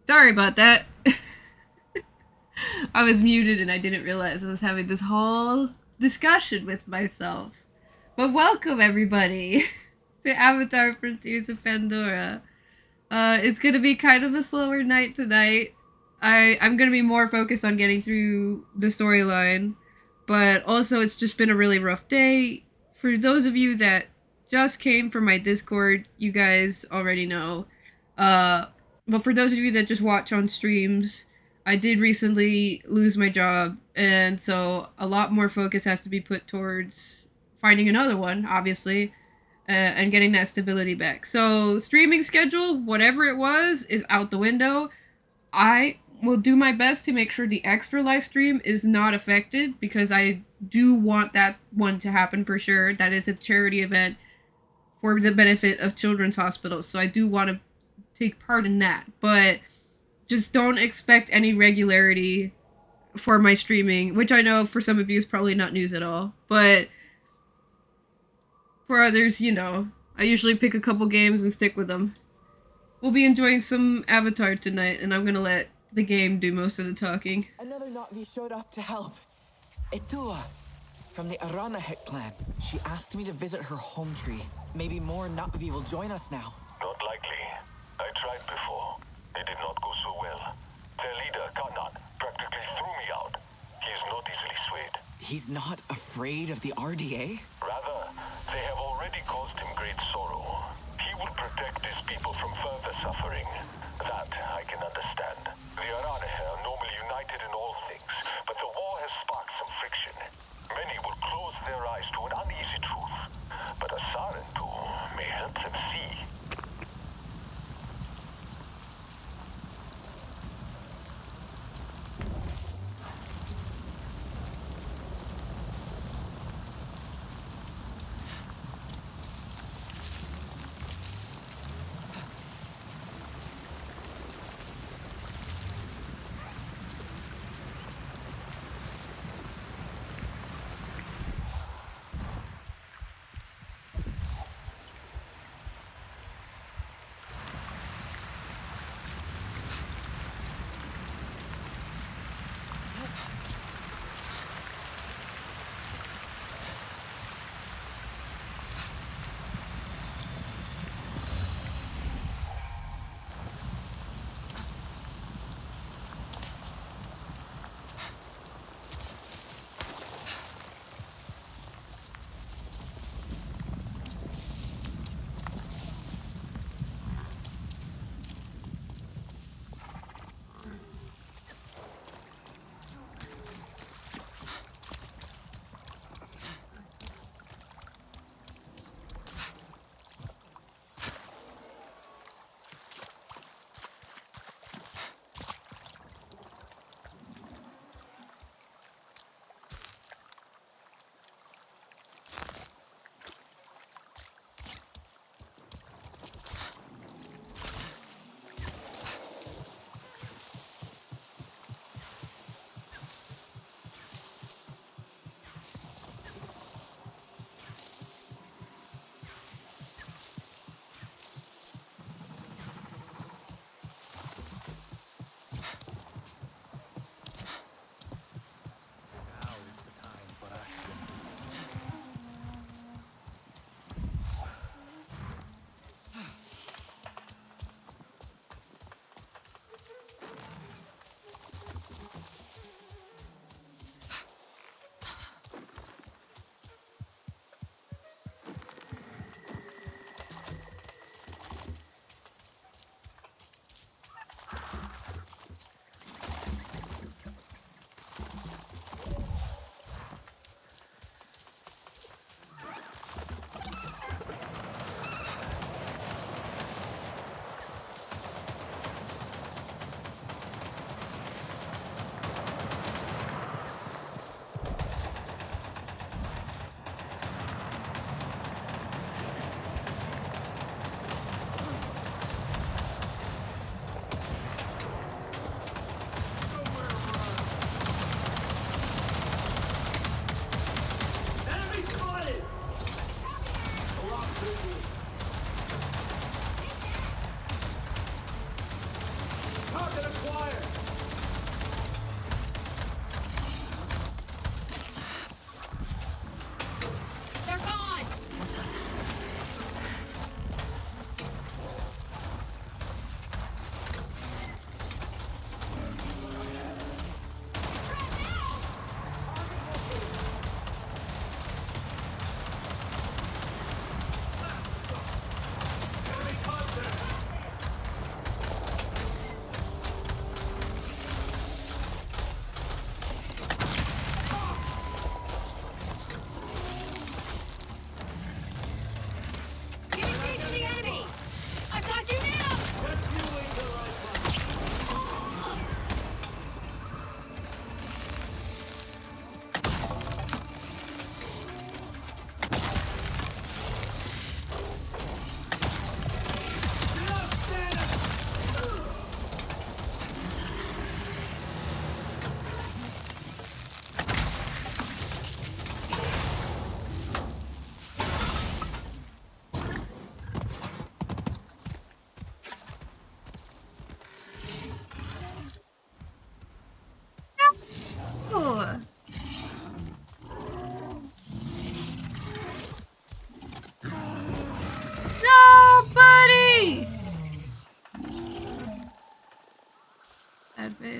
Sorry about that. I was muted and I didn't realize I was having this whole discussion with myself. But welcome everybody to Avatar Frontiers of Pandora. It's gonna be kind of a slower night tonight. I'm gonna be more focused on getting through the storyline, but also it's just been a really rough day. For those of you that just came from my Discord, you guys already know. Uh, but for those of you that just watch on streams, I did recently lose my job, and so a lot more focus has to be put towards finding another one, obviously, and getting that stability back. So streaming schedule, whatever it was, is out the window. I will do my best to make sure the extra live stream is not affected because I do want that one to happen for sure. That is a charity event for the benefit of children's hospitals, so I do want to take part in that. But just don't expect any regularity for my streaming, which I know for some of you is probably not news at all. But for others, I usually pick a couple games and stick with them. We'll be enjoying some Avatar tonight, and I'm gonna let the game do most of the talking. Another Na'vi showed up to help. Etua, from the Aranahek clan. She asked me to visit her home tree. Maybe more Na'vi will join us now. Not likely. I tried before. It did not go so well. Their leader, Kanan, practically threw me out. He is not easily swayed. He's not afraid of the RDA? Rather, they have already caused him great sorrow. He will protect his people from further suffering. That I can understand. The Aranahe are normally united in all things, but the war has sparked some friction. Many will close their eyes to an uneasy truth, but a Sarentu may help them see.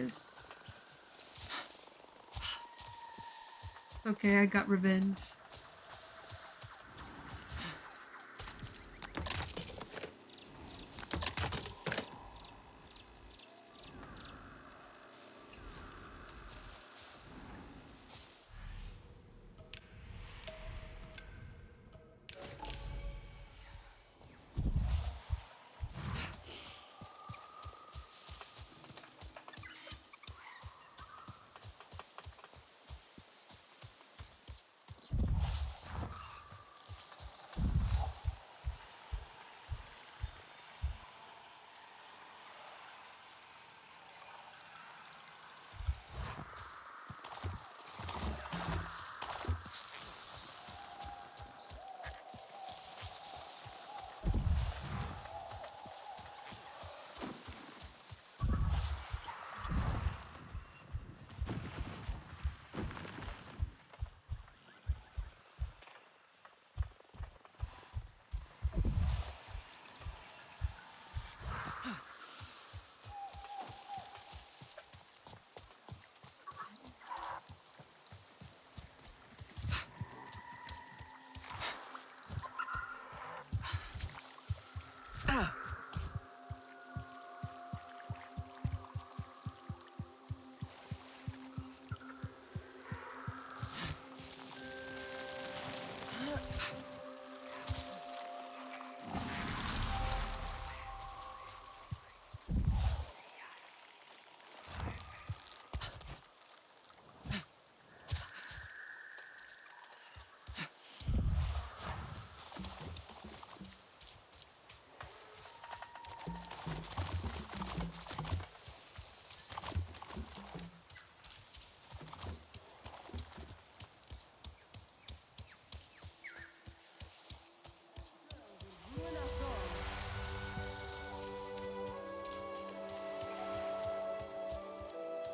this. Okay, I got revenge.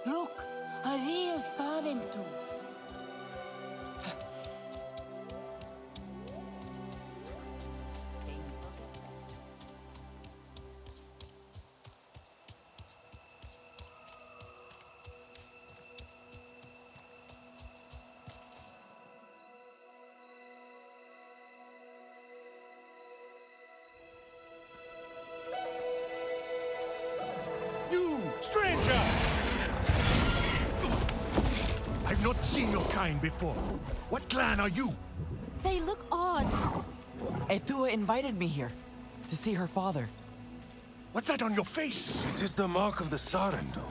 Look, a real Sarentu. You, stranger! I've not seen your kind before. What clan are you? They look odd. Etua invited me here to see her father. What's that on your face? It is the mark of the Sarentu.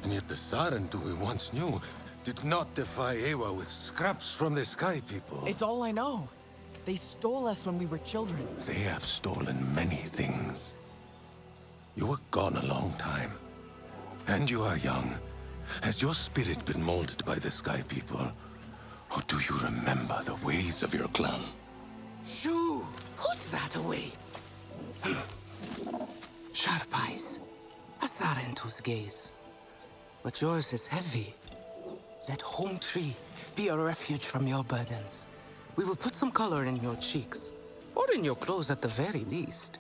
And yet the Sarentu we once knew did not defy Ewa with scraps from the Sky People. It's all I know. They stole us when we were children. They have stolen many things. You were gone a long time. And you are young. Has your spirit been molded by the Sky People? Or do you remember the ways of your clan? Shoo! Put that away. Sharp eyes. A Sarentu's gaze. But yours is heavy. Let Home Tree be a refuge from your burdens. We will put some color in your cheeks. Or in your clothes at the very least.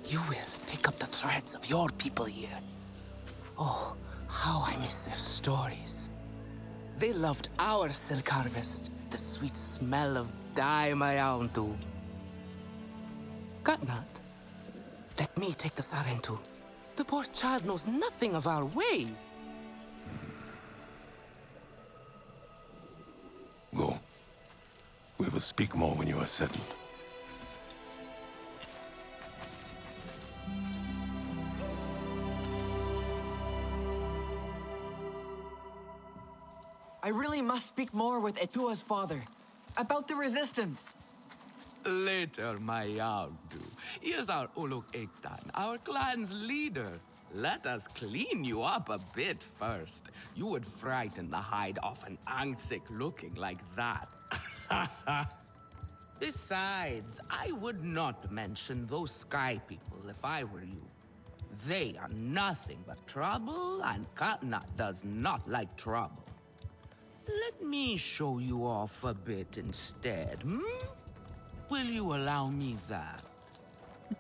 You will pick up the threads of your people here. Oh, how I miss their stories. They loved our silk harvest, the sweet smell of dye mayauntu. Katnat, let me take the Sarentu. The poor child knows nothing of our ways. Go. We will speak more when you are settled. I really must speak more with Etua's father about the resistance. Later, Mayauntu. Here's our Uluk Ektan, our clan's leader. Let us clean you up a bit first. You would frighten the hide off an Angsik looking like that. Besides, I would not mention those Sky People if I were you. They are nothing but trouble, and Katnat does not like trouble. Let me show you off a bit instead, hmm? Will you allow me that?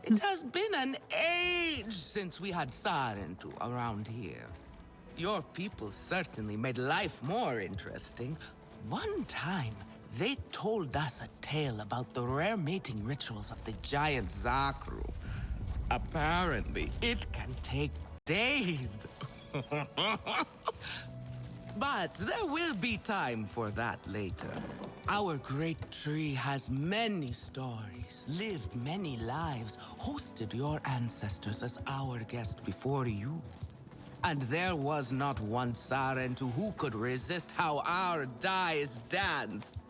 It has been an age since we had Sarentu around here. Your people certainly made life more interesting. One time, they told us a tale about the rare mating rituals of the giant Zakru. Apparently, it can take days. But there will be time for that later. Our great tree has many stories, lived many lives, hosted your ancestors as our guest before you. And there was not one Sarentu who could resist how our dyes dance.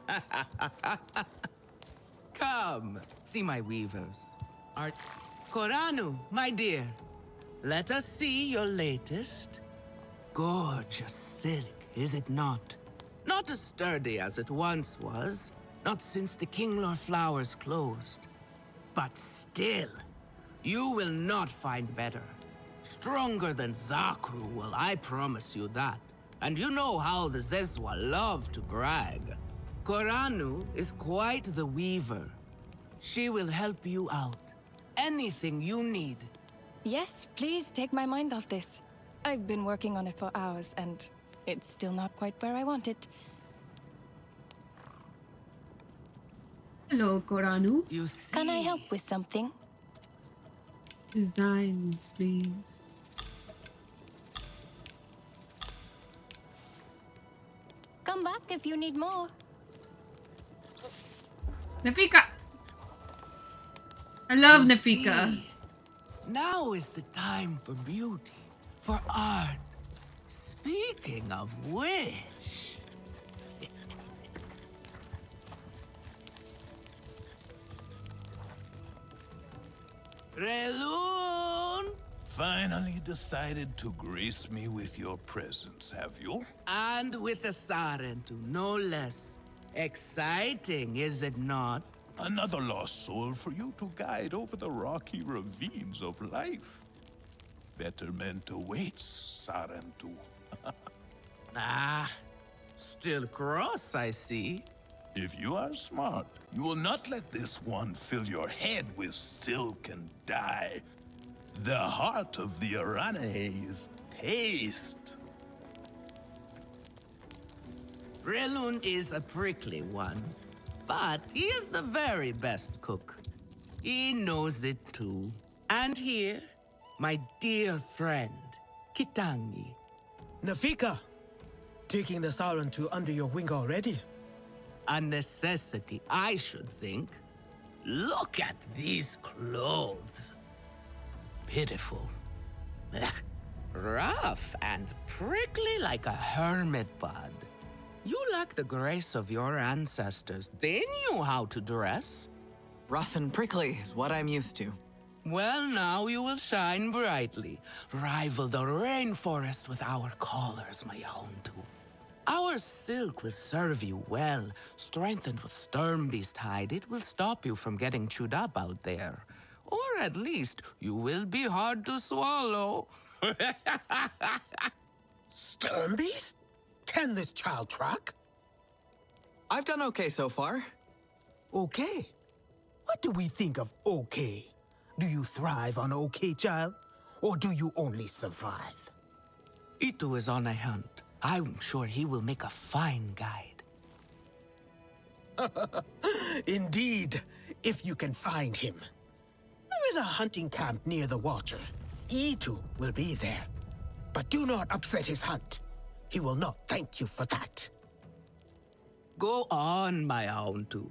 Come, see my weavers. Art Koranu, my dear, let us see your latest. Gorgeous silk, is it not? Not as sturdy as it once was, not since the Kinglor flowers closed. But still, you will not find better. Stronger than Zakru will, I promise you that. And you know how the Zezwa love to brag. Koranu is quite the weaver. She will help you out. Anything you need. Yes, please take my mind off this. I've been working on it for hours, and it's still not quite where I want it. Hello, Koranu. You see... Can I help with something? Designs, please. Come back if you need more. Nafika! I love You Nafika. see, now is the time for beauty, for art. Speaking of which... Relun! Finally decided to grace me with your presence, have you? And with the Sarentu, no less. Exciting, is it not? Another lost soul for you to guide over the rocky ravines of life. Betterment awaits, Sarentu. Ah, still cross, I see. If you are smart, you will not let this one fill your head with silk and dye. The heart of the Aranahe is taste. Relun is a prickly one, but he is the very best cook. He knows it too. And here, my dear friend, Kitangi. Nafika, taking the Sarentu under your wing already? A necessity, I should think. Look at these clothes. Pitiful. Rough and prickly like a hermit bud. You lack the grace of your ancestors. They knew how to dress. Rough and prickly is what I'm used to. Well, now you will shine brightly. Rival the rainforest with our collars, my Houndu. Our silk will serve you well. Strengthened with Sternbeast hide, it will stop you from getting chewed up out there. Or at least, you will be hard to swallow. Sternbeast? Can this child track? I've done okay so far. Okay. What do we think of okay? Do you thrive on okay, child? Or do you only survive? Itu is on a hunt. I'm sure he will make a fine guide. Indeed, if you can find him. There is a hunting camp near the water. Itu will be there. But do not upset his hunt. He will not thank you for that. Go on, my Houndu.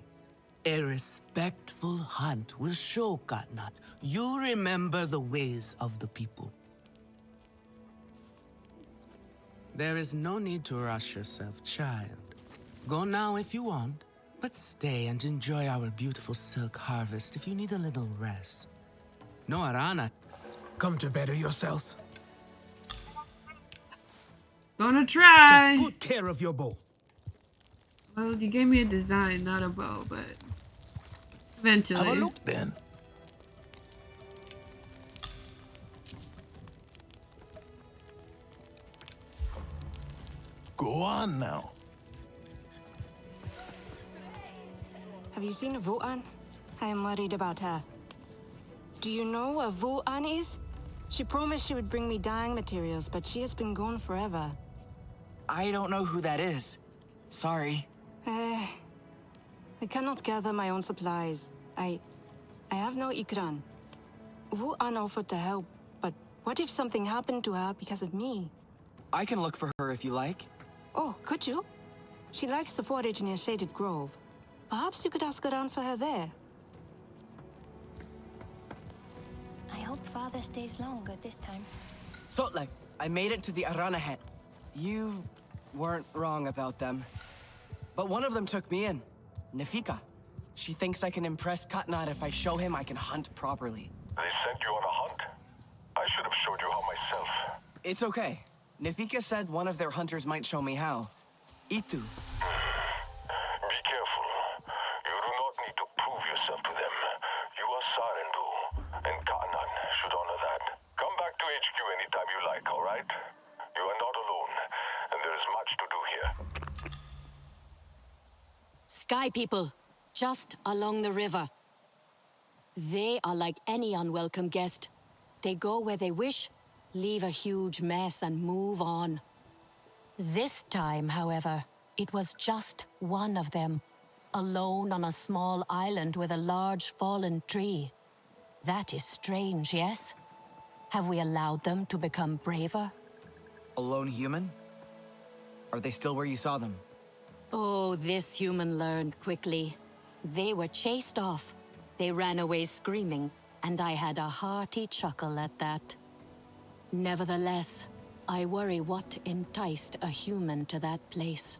A respectful hunt will show Katnat you remember the ways of the people. There is no need to rush yourself, child. Go now if you want, but stay and enjoy our beautiful silk harvest if you need a little rest. No Arana. Come to better yourself. Gonna try. Take good care of your bow. Well, you gave me a design, not a bow, but eventually. Have a look then. Go on now. Have you seen Votan? I am worried about her. Do you know where Vu An is? She promised she would bring me dyeing materials, but she has been gone forever. I don't know who that is. Sorry. I cannot gather my own supplies. I have no ikran. Vu An offered to help, but what if something happened to her because of me? I can look for her if you like. Oh, could you? She likes to forage near Shaded Grove. Perhaps you could ask around for her there. I hope Father stays longer this time. Sotlek, I made it to the Aranahet. You weren't wrong about them. But one of them took me in. Nefika. She thinks I can impress Katnat if I show him I can hunt properly. They sent you on a hunt? I should have showed you how myself. It's okay. Nefika said one of their hunters might show me how. Itu. Be careful. You do not need to prove yourself to them. You are Sarendu, and Kanan should honor that. Come back to HQ anytime you like, alright? You are not alone, and there is much to do here. Sky people, just along the river. They are like any unwelcome guest. They go where they wish, leave a huge mess, and move on. This time, however, it was just one of them, alone on a small island with a large fallen tree. That is strange, yes? Have we allowed them to become braver? A lone human? Are they still where you saw them? Oh, this human learned quickly. They were chased off. They ran away screaming, and I had a hearty chuckle at that. Nevertheless, I worry what enticed a human to that place.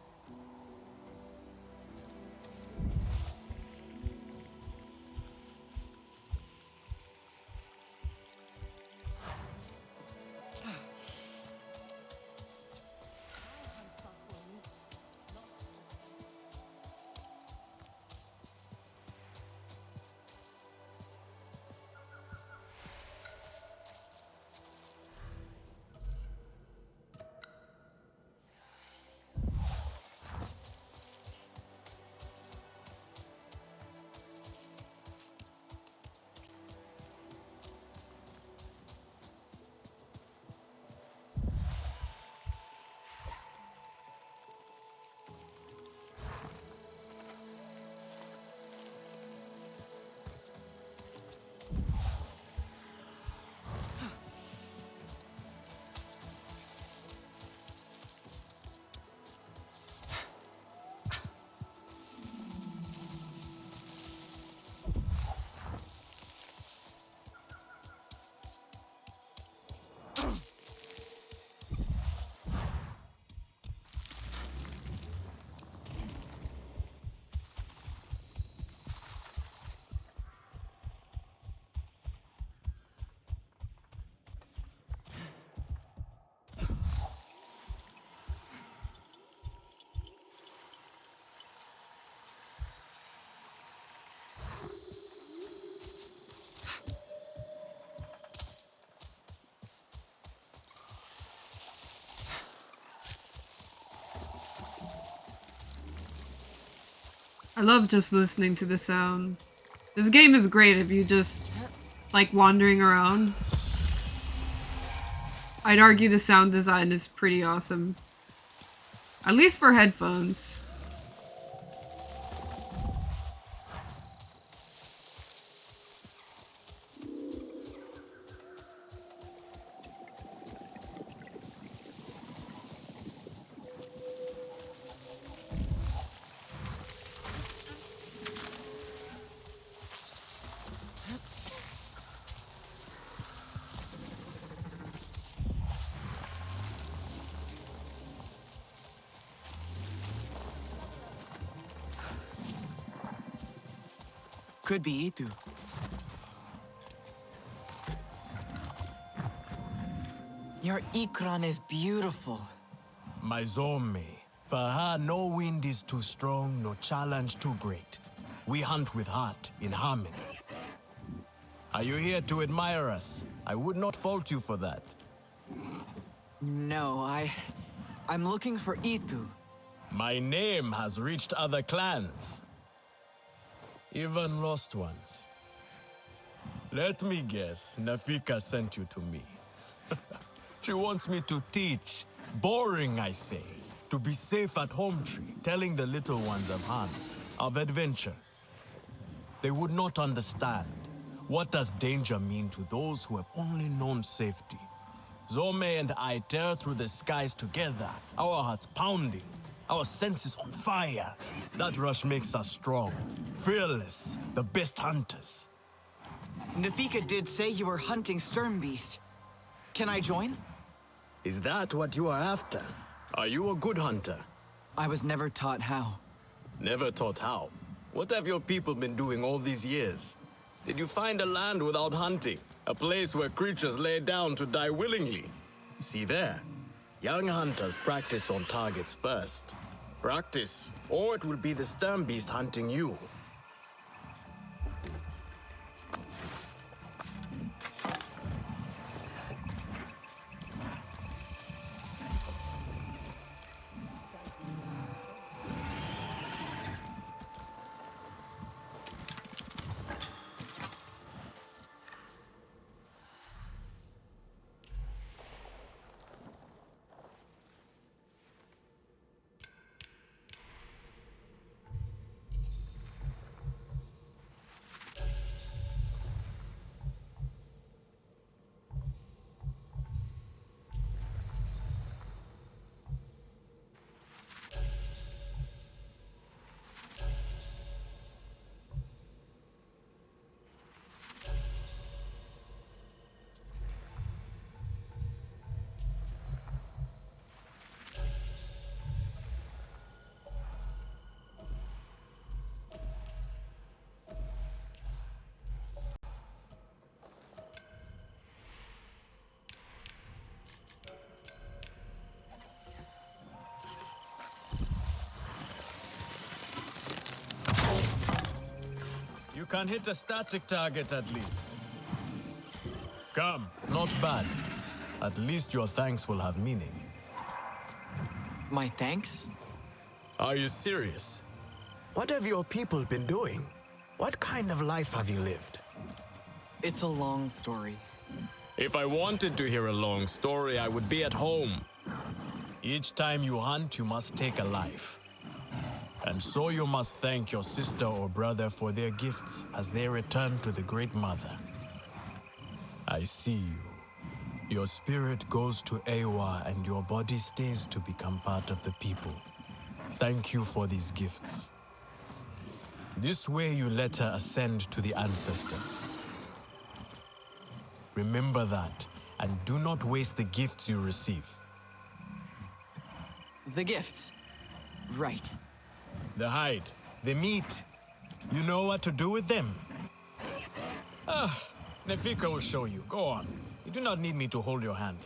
I love just listening to the sounds. This game is great if you just like wandering around. I'd argue the sound design is pretty awesome. At least for headphones. Could be Itu. Your ikran is beautiful. My Zome. For her, no wind is too strong, no challenge too great. We hunt with heart, in harmony. Are you here to admire us? I would not fault you for that. No, I'm looking for Itu. My name has reached other clans. Even lost ones. Let me guess, Nafika sent you to me. She wants me to teach. Boring, I say. To be safe at home tree, telling the little ones of Hans, of adventure. They would not understand. What does danger mean to those who have only known safety? Zome and I tear through the skies together, our hearts pounding, our senses on fire. That rush makes us strong, fearless, the best hunters. Nafika did say you were hunting Sternbeast. Can I join? Is that what you are after? Are you a good hunter? I was never taught how. Never taught how? What have your people been doing all these years? Did you find a land without hunting? A place where creatures lay down to die willingly? See there? Young hunters practice on targets first. Practice, or it will be the Sternbeast hunting you. You can hit a static target at least. Come, not bad. At least your thanks will have meaning. My thanks? Are you serious? What have your people been doing? What kind of life have you lived? It's a long story. If I wanted to hear a long story, I would be at home. Each time you hunt, you must take a life. And so you must thank your sister or brother for their gifts as they return to the Great Mother. I see you. Your spirit goes to Ewa and your body stays to become part of the people. Thank you for these gifts. This way you let her ascend to the ancestors. Remember that, and do not waste the gifts you receive. The gifts. Right. The hide, the meat. You know what to do with them? Nefika will show you. Go on. You do not need me to hold your hand.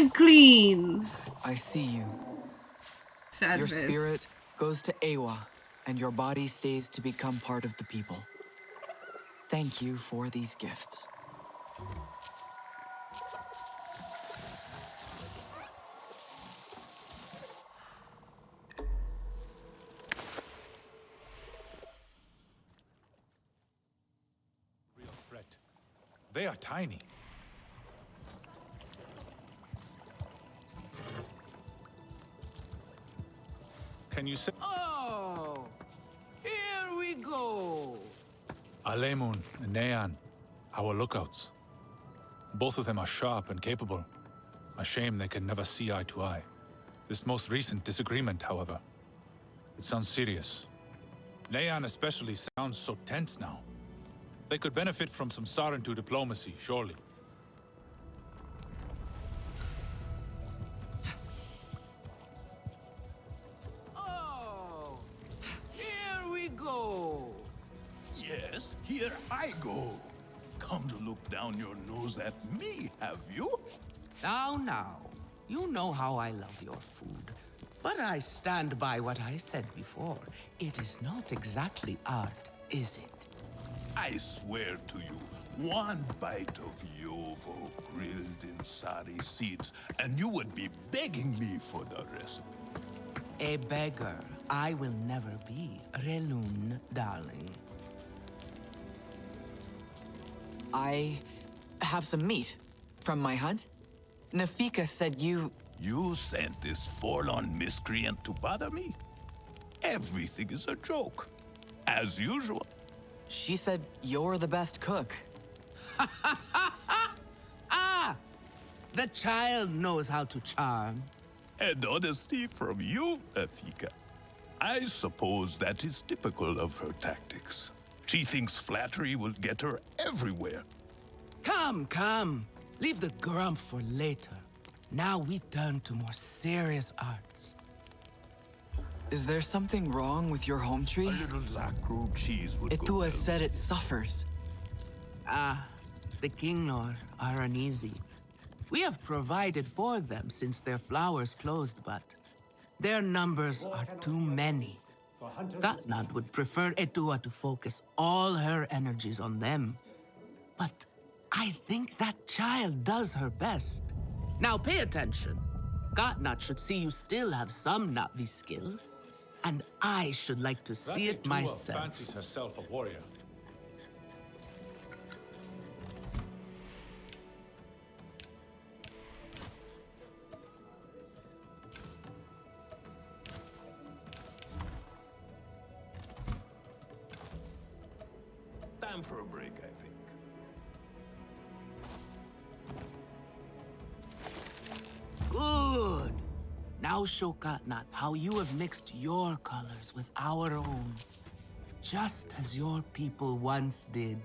wasn't clean. I see you. Sad Your face. spirit goes to Awa, and your body stays to become part of the people. Thank you for these gifts. Real threat. They are tiny. Can you say? Oh, here we go. Alemun and Nean, our lookouts. Both of them are sharp and capable. A shame they can never see eye to eye. This most recent disagreement, however, it sounds serious. Nean especially sounds so tense now. They could benefit from some Sarentu diplomacy, surely. Oh, here we go. Yes, here I go. Come to look down your nose at me, have you? Now. You know how I love your food. But I stand by what I said before. It is not exactly art, is it? I swear to you, one bite of Yovo grilled in sari seeds, and you would be begging me for the recipe. A beggar I will never be, Relun, darling. I have some meat from my hunt. Nafika said you... You sent this forlorn miscreant to bother me? Everything is a joke, as usual. She said you're the best cook. Ah! The child knows how to charm. And honesty from you, Nafika. I suppose that is typical of her tactics. She thinks flattery will get her everywhere. Come. Leave the grump for later. Now we turn to more serious arts. Is there something wrong with your home tree? A little Zakru cheese would go Itua well said it with this. suffers. The Kingnor are uneasy. We have provided for them since their flowers closed, but their numbers are too many. Gatnad would prefer Etua to focus all her energies on them. But I think that child does her best. Now pay attention. Gatnad should see you still have some Navi skill. And I should like to see it myself. Fancies herself a warrior. Time for a break, I think. Good. Now show Katnat how you have mixed your colors with our own. Just as your people once did.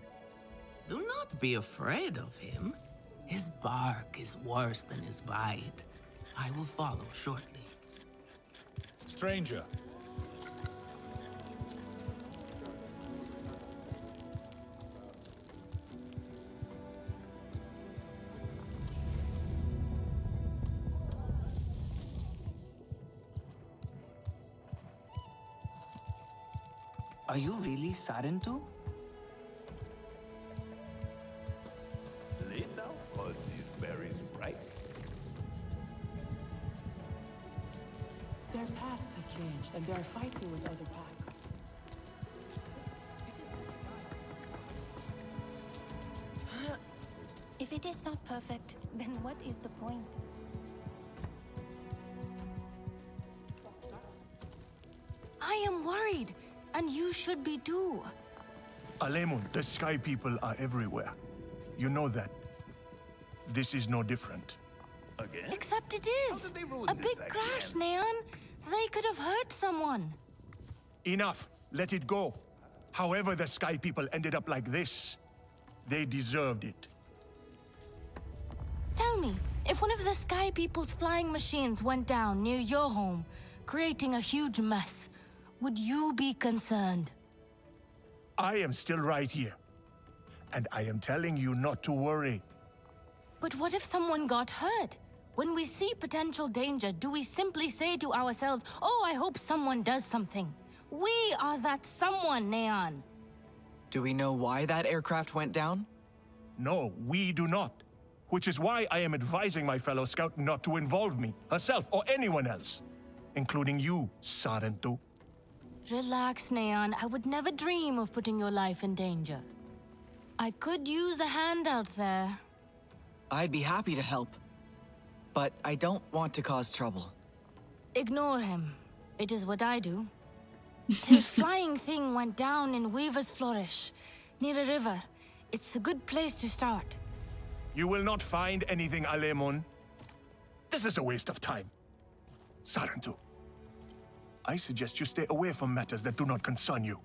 Do not be afraid of him. His bark is worse than his bite. I will follow shortly. Stranger. Are you really Sarentu? Late now, or these berries ripe? Their paths have changed, and they are fighting with other packs. If it is not perfect, then what is the point? I am worried, and you should be too. Alemun, the Sky People are everywhere. You know that. This is no different. Again? Except it is. A big crash, Neon. They could have hurt someone. Enough. Let it go. However the Sky People ended up like this, they deserved it. Tell me, if one of the Sky People's flying machines went down near your home, creating a huge mess, would you be concerned? I am still right here. And I am telling you not to worry. But what if someone got hurt? When we see potential danger, do we simply say to ourselves, oh, I hope someone does something? We are that someone, Neon. Do we know why that aircraft went down? No, we do not. Which is why I am advising my fellow scout not to involve me, herself, or anyone else. Including you, Sarento. Relax, Neon. I would never dream of putting your life in danger. I could use a hand out there. I'd be happy to help. But I don't want to cause trouble. Ignore him. It is what I do. The flying thing went down in Weaver's Flourish, near a river. It's a good place to start. You will not find anything, Alemon. This is a waste of time. Sarento, I suggest you stay away from matters that do not concern you.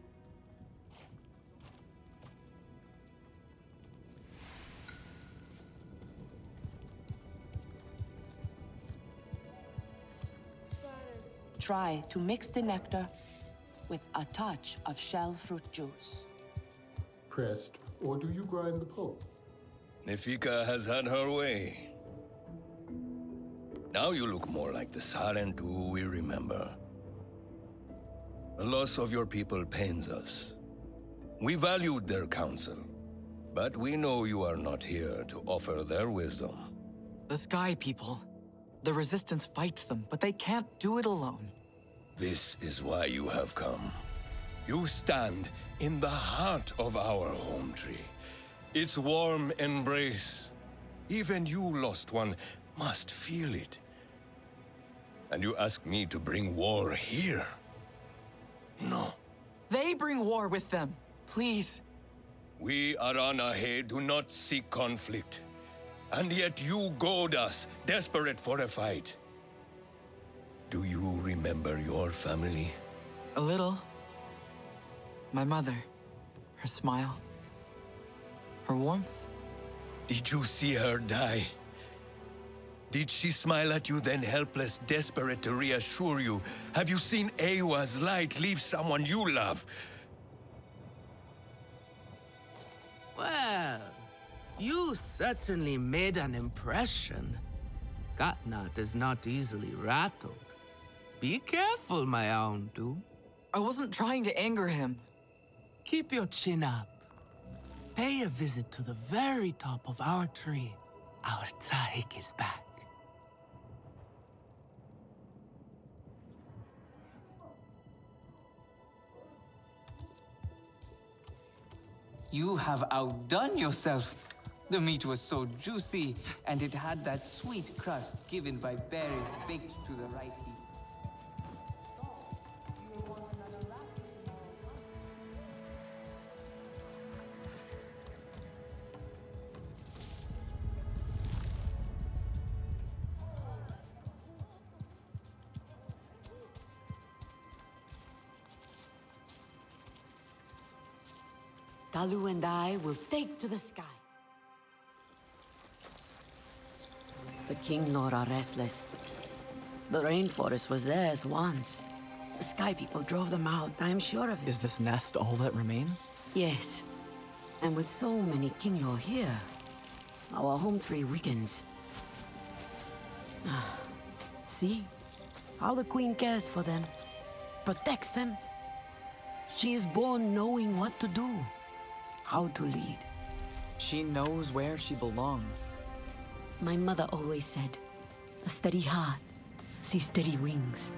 Try to mix the nectar with a touch of shell fruit juice. Pressed, or do you grind the pulp? Nefika has had her way. Now you look more like the Sarentu we remember. The loss of your people pains us. We valued their counsel, but we know you are not here to offer their wisdom. The Sky People. The Resistance fights them, but they can't do it alone. This is why you have come. You stand in the heart of our home tree. Its warm embrace. Even you, lost one, must feel it. And you ask me to bring war here? No. They bring war with them. Please. We Aranahe do not seek conflict. And yet you goad us, desperate for a fight. Do you remember your family? A little. My mother. Her smile. Her warmth. Did you see her die? Did she smile at you then helpless, desperate to reassure you? Have you seen Ewa's light leave someone you love? Well, you certainly made an impression. Katnat is not easily rattled. Be careful, my Auntu. I wasn't trying to anger him. Keep your chin up. Pay a visit to the very top of our tree. Our Tsahik is back. You have outdone yourself. The meat was so juicy, and it had that sweet crust given by berries baked to the right heat. Talu and I will take to the sky. The King Lord are restless. The rainforest was theirs once. The Sky People drove them out, I'm sure of it. Is this nest all that remains? Yes. And with so many King Lord here, our home tree weakens. See? How the Queen cares for them. Protects them. She is born knowing what to do. How to lead. She knows where she belongs. My mother always said, a steady heart sees steady wings.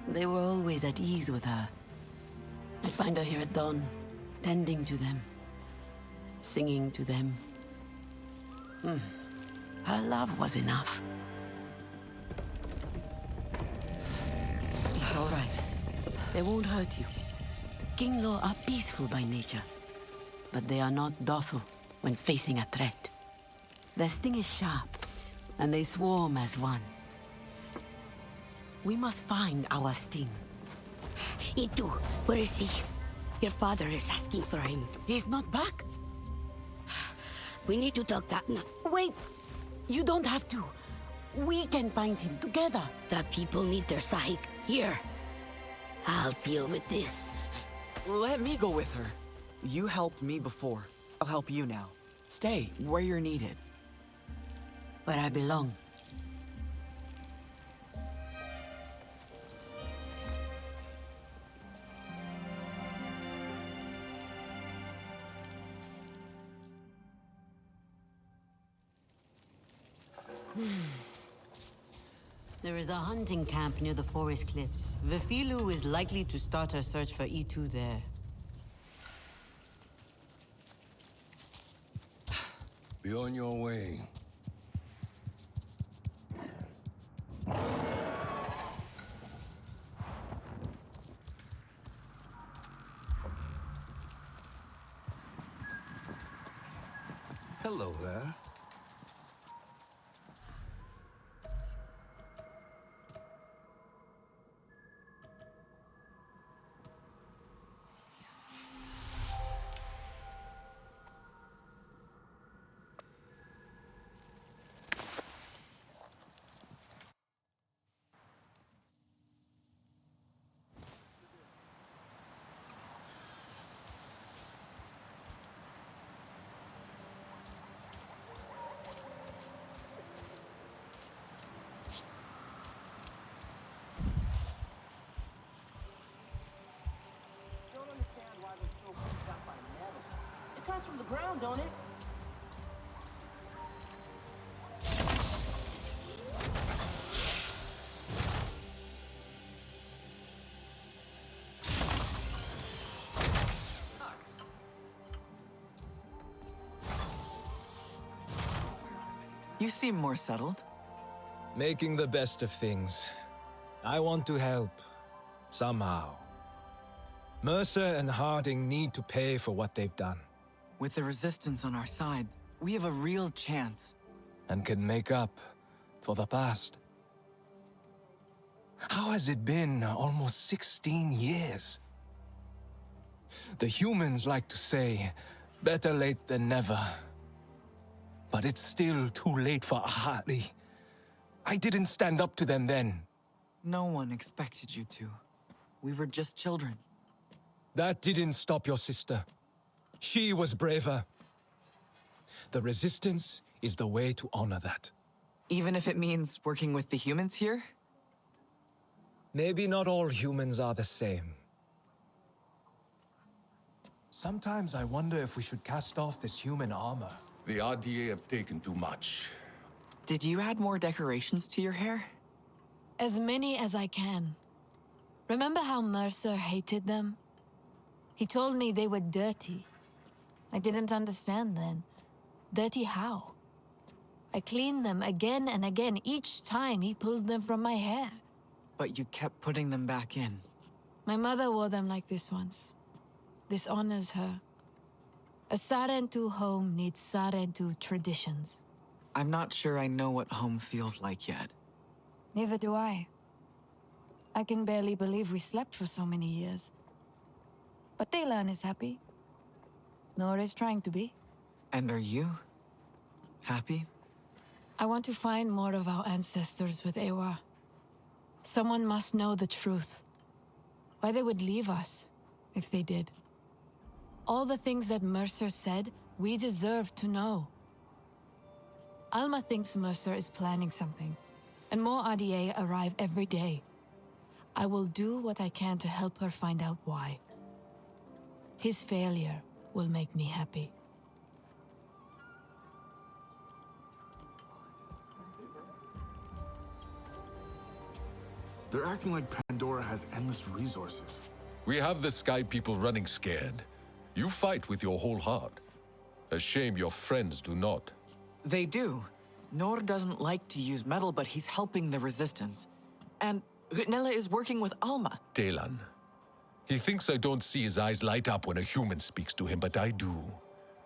They were always at ease with her. I'd find her here at dawn, tending to them, singing to them. Her love was enough. It's all right. They won't hurt you. King Law are peaceful by nature, but they are not docile when facing a threat. Their sting is sharp, and they swarm as one. We must find our sting. Itu, where is he? Your father is asking for him. He's not back. We need to talk that now. Wait! You don't have to. We can find him together. The people need their sahik. Here. I'll deal with this. Let me go with her. You helped me before. I'll help you now. Stay where you're needed. Where I belong. There is a hunting camp near the forest cliffs. Vifilu is likely to start her search for E2 there. Be on your way. Hello there. It comes from the ground, don't it? You seem more settled. Making the best of things. I want to help. Somehow. Mercer and Harding need to pay for what they've done. With the Resistance on our side, we have a real chance. And can make up for the past. How has it been almost 16 years? The humans like to say, better late than never. But it's still too late for Ahari. I didn't stand up to them then. No one expected you to. We were just children. That didn't stop your sister. She was braver. The Resistance is the way to honor that. Even if it means working with the humans here? Maybe not all humans are the same. Sometimes I wonder if we should cast off this human armor. The RDA have taken too much. Did you add more decorations to your hair? As many as I can. Remember how Mercer hated them? He told me they were dirty. I didn't understand then. Dirty how? I cleaned them again and again each time he pulled them from my hair. But you kept putting them back in. My mother wore them like this once. This honors her. A Sarentu home needs Sarentu traditions. I'm not sure I know what home feels like yet. Neither do I. I can barely believe we slept for so many years. But Taylan is happy. Nor is trying to be. And are you happy? I want to find more of our ancestors with Ewa. Someone must know the truth. Why they would leave us, if they did. All the things that Mercer said, we deserve to know. Alma thinks Mercer is planning something, and more RDA arrive every day. I will do what I can to help her find out why. His failure will make me happy. They're acting like Pandora has endless resources. We have the Sky People running scared. You fight with your whole heart. A shame your friends do not. They do. Nor doesn't like to use metal, but he's helping the Resistance. And Gnella is working with Alma. Taylan. He thinks I don't see his eyes light up when a human speaks to him, but I do.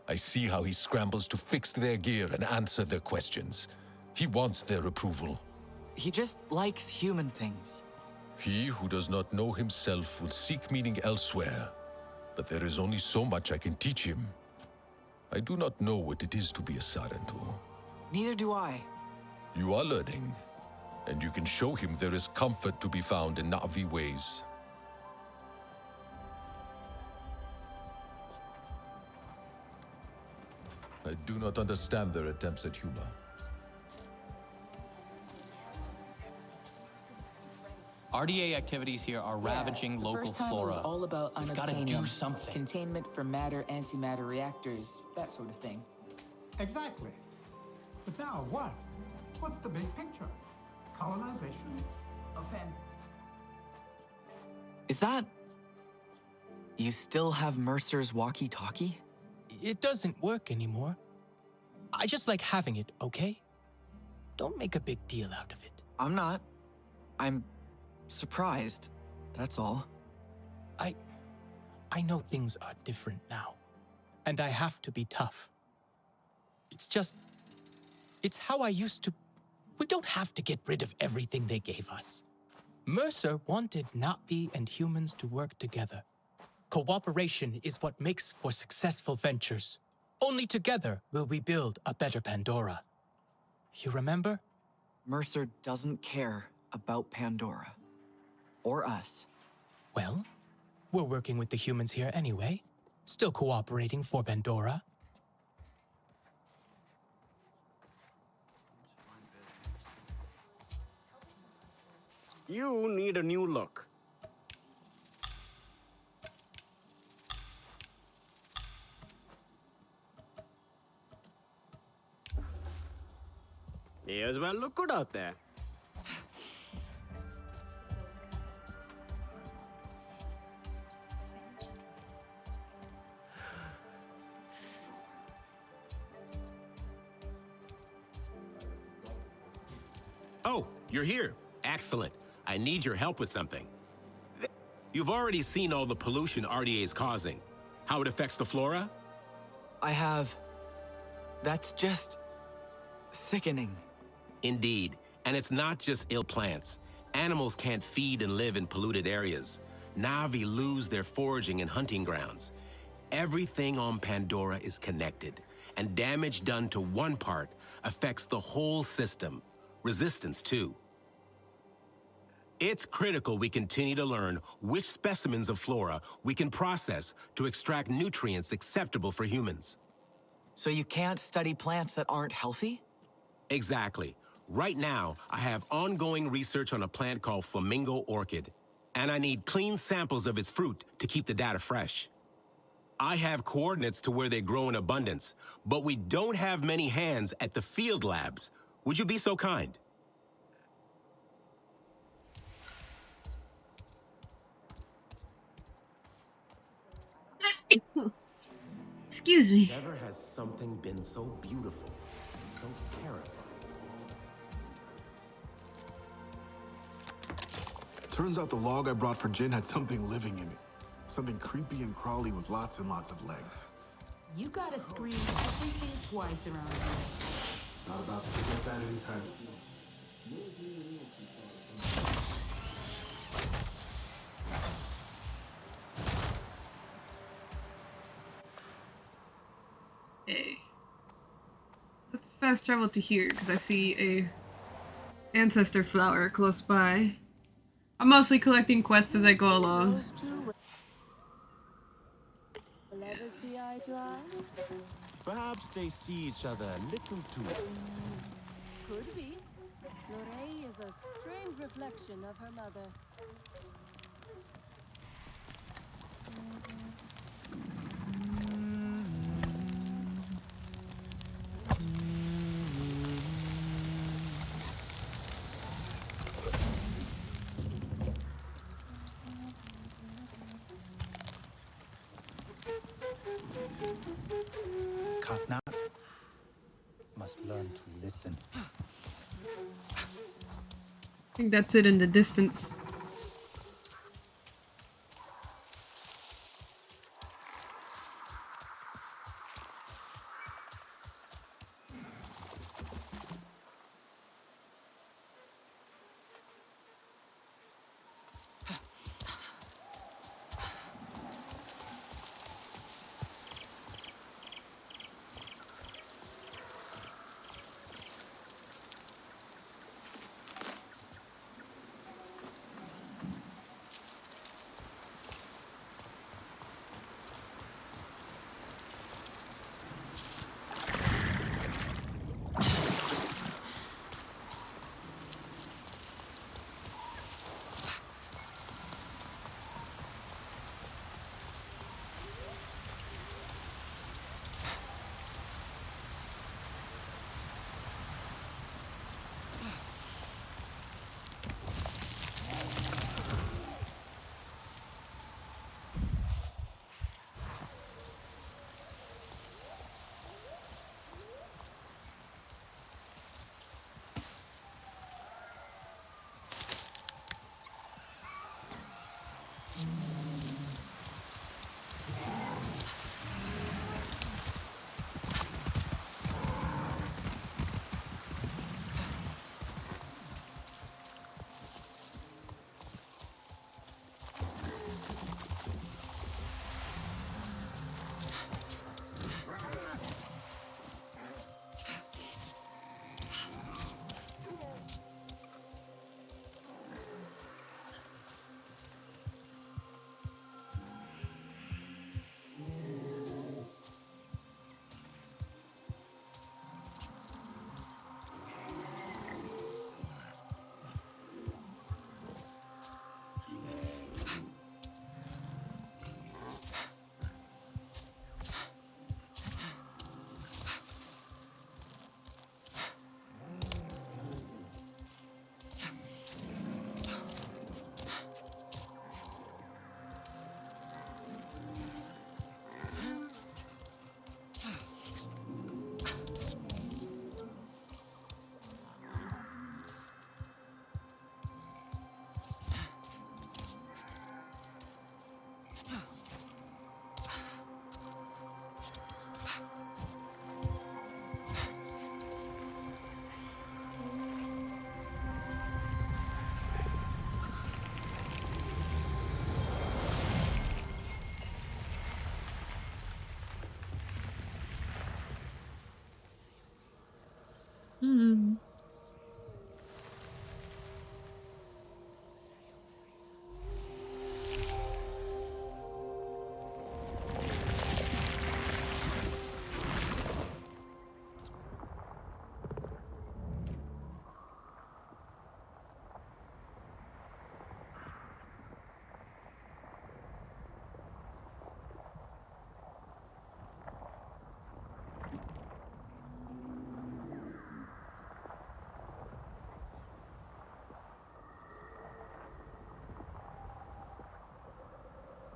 I see how he scrambles to fix their gear and answer their questions. He wants their approval. He just likes human things. He who does not know himself will seek meaning elsewhere. But there is only so much I can teach him. I do not know what it is to be a Sarentu. Neither do I. You are learning, and you can show him there is comfort to be found in Na'vi ways. I do not understand their attempts at humor. RDA activities here are ravaging local First time flora. it was all about We've got to do unobtainium, something. containment for matter, antimatter reactors, that sort of thing. Exactly. But now what? What's the big picture? Colonization? Offend. Is that... You still have Mercer's walkie-talkie? It doesn't work anymore. I just like having it, okay? Don't make a big deal out of it. I'm not. I'm surprised. That's all. I know things are different now, and I have to be tough. It's how I used to. We don't have to get rid of everything they gave us. Mercer wanted Navi and humans to work together. Cooperation is what makes for successful ventures. Only together will we build a better Pandora. You remember? Mercer doesn't care about Pandora. Or us. Well, we're working with the humans here anyway. Still cooperating for Pandora. You need a new look. May as well look good out there. Oh, you're here. Excellent. I need your help with something. You've already seen all the pollution RDA is causing. How it affects the flora? I have... That's just... sickening. Indeed. And it's not just ill plants. Animals can't feed and live in polluted areas. Navi lose their foraging and hunting grounds. Everything on Pandora is connected, and damage done to one part affects the whole system. Resistance, too. It's critical we continue to learn which specimens of flora we can process to extract nutrients acceptable for humans. So you can't study plants that aren't healthy? Exactly. Right now, I have ongoing research on a plant called flamingo orchid, and I need clean samples of its fruit to keep the data fresh. I have coordinates to where they grow in abundance, but we don't have many hands at the field labs. Would you be so kind? Excuse me. Never has something been so beautiful, so terrifying. Turns out the log I brought for Jin had something living in it. Something creepy and crawly with lots and lots of legs. You gotta scream everything twice around here. Not about to forget that anytime soon. Okay. Let's fast travel to here, because I see a ancestor flower close by. I'm mostly collecting quests as I go along. Perhaps they see each other a little too. Could be. Lorraine is a strange reflection of her mother. Katna must learn to listen. I think that's it in the distance.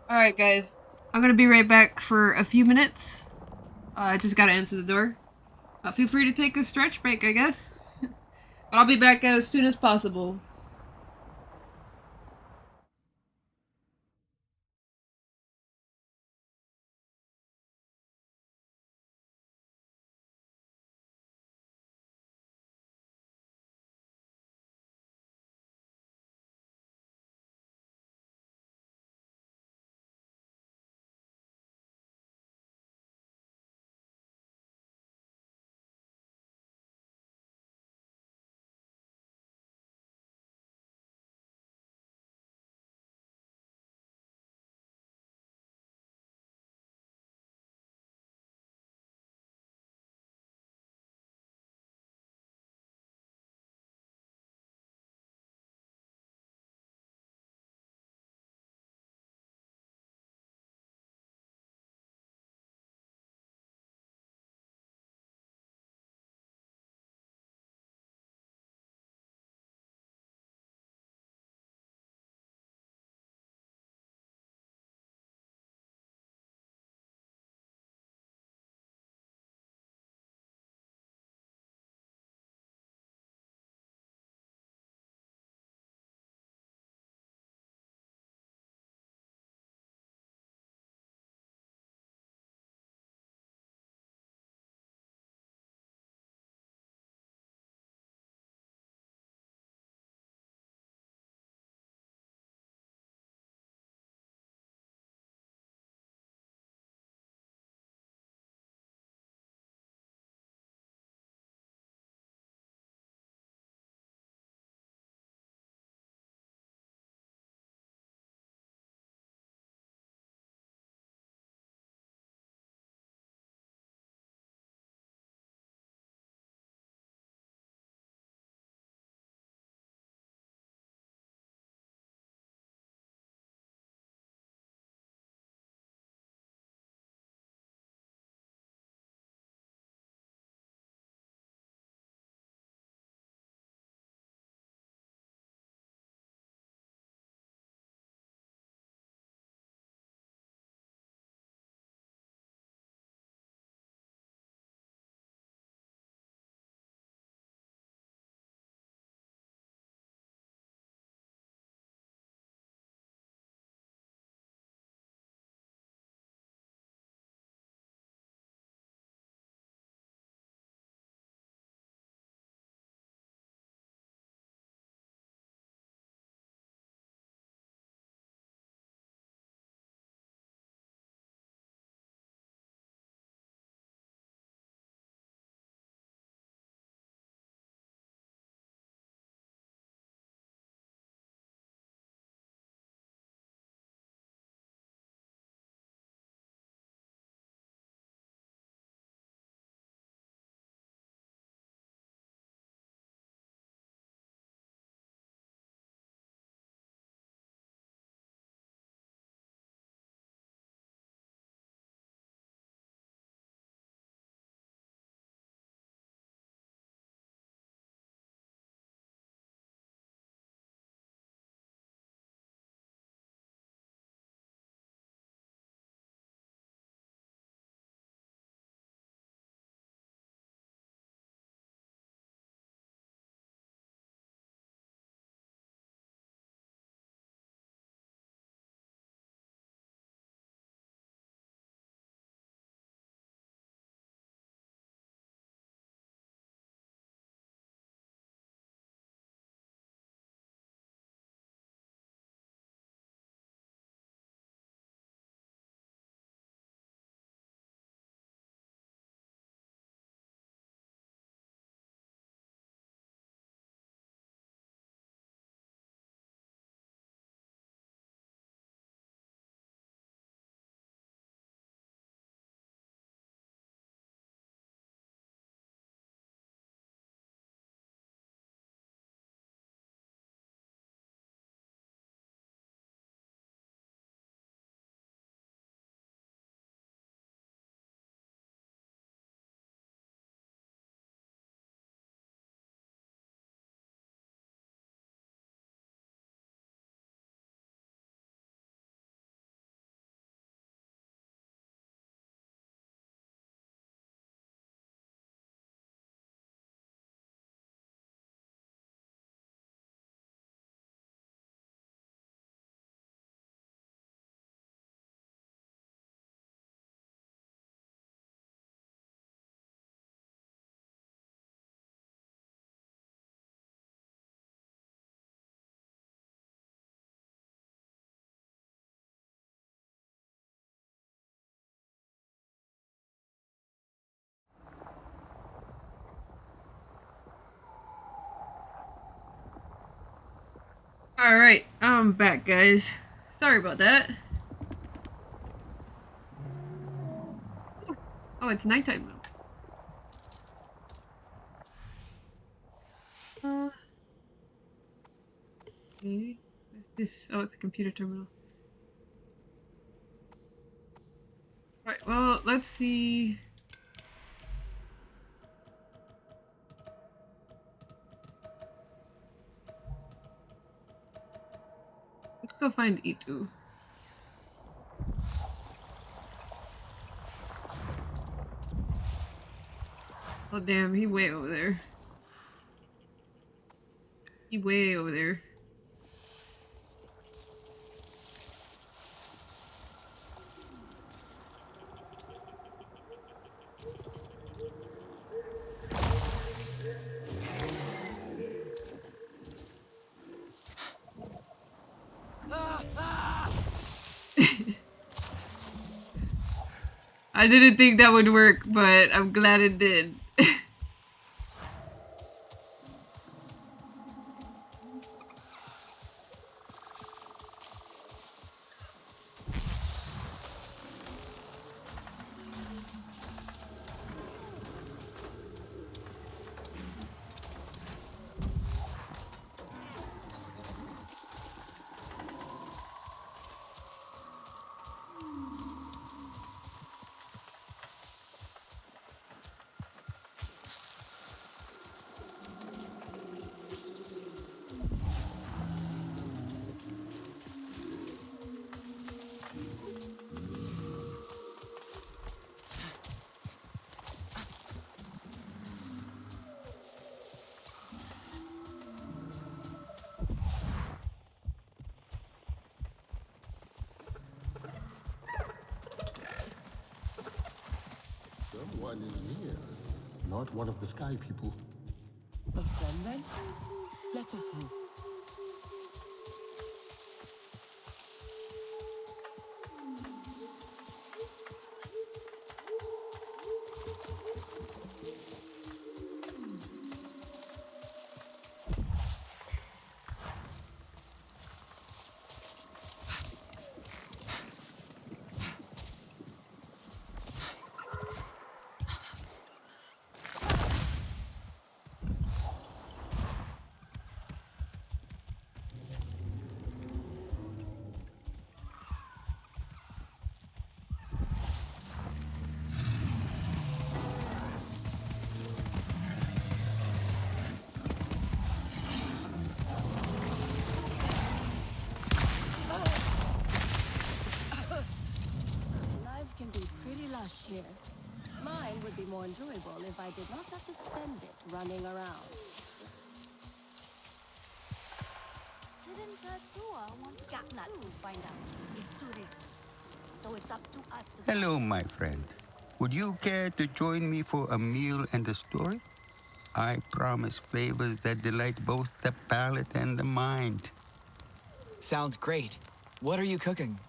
Alright, guys. I'm gonna be right back for a few minutes. I just gotta answer the door. Feel free to take a stretch break, I guess. But I'll be back as soon as possible. Alright, I'm back, guys. Sorry about that. Oh, it's nighttime now. Okay. What's this? Oh, it's a computer terminal. Right, well, let's see. Let's go find Itu. Oh damn, he way over there. He way over there. I didn't think that would work, but I'm glad it did. Someone is here. Not one of the sky people. A friend then? Let us hope. Life can be pretty lush here. Mine would be more enjoyable if I did not have to spend it running around. Didn't Tua want to not to find out? It's too risky. So it's up to us to Hello, my friend. Would you care to join me for a meal and a story? I promise flavors that delight both the palate and the mind. Sounds great. What are you cooking?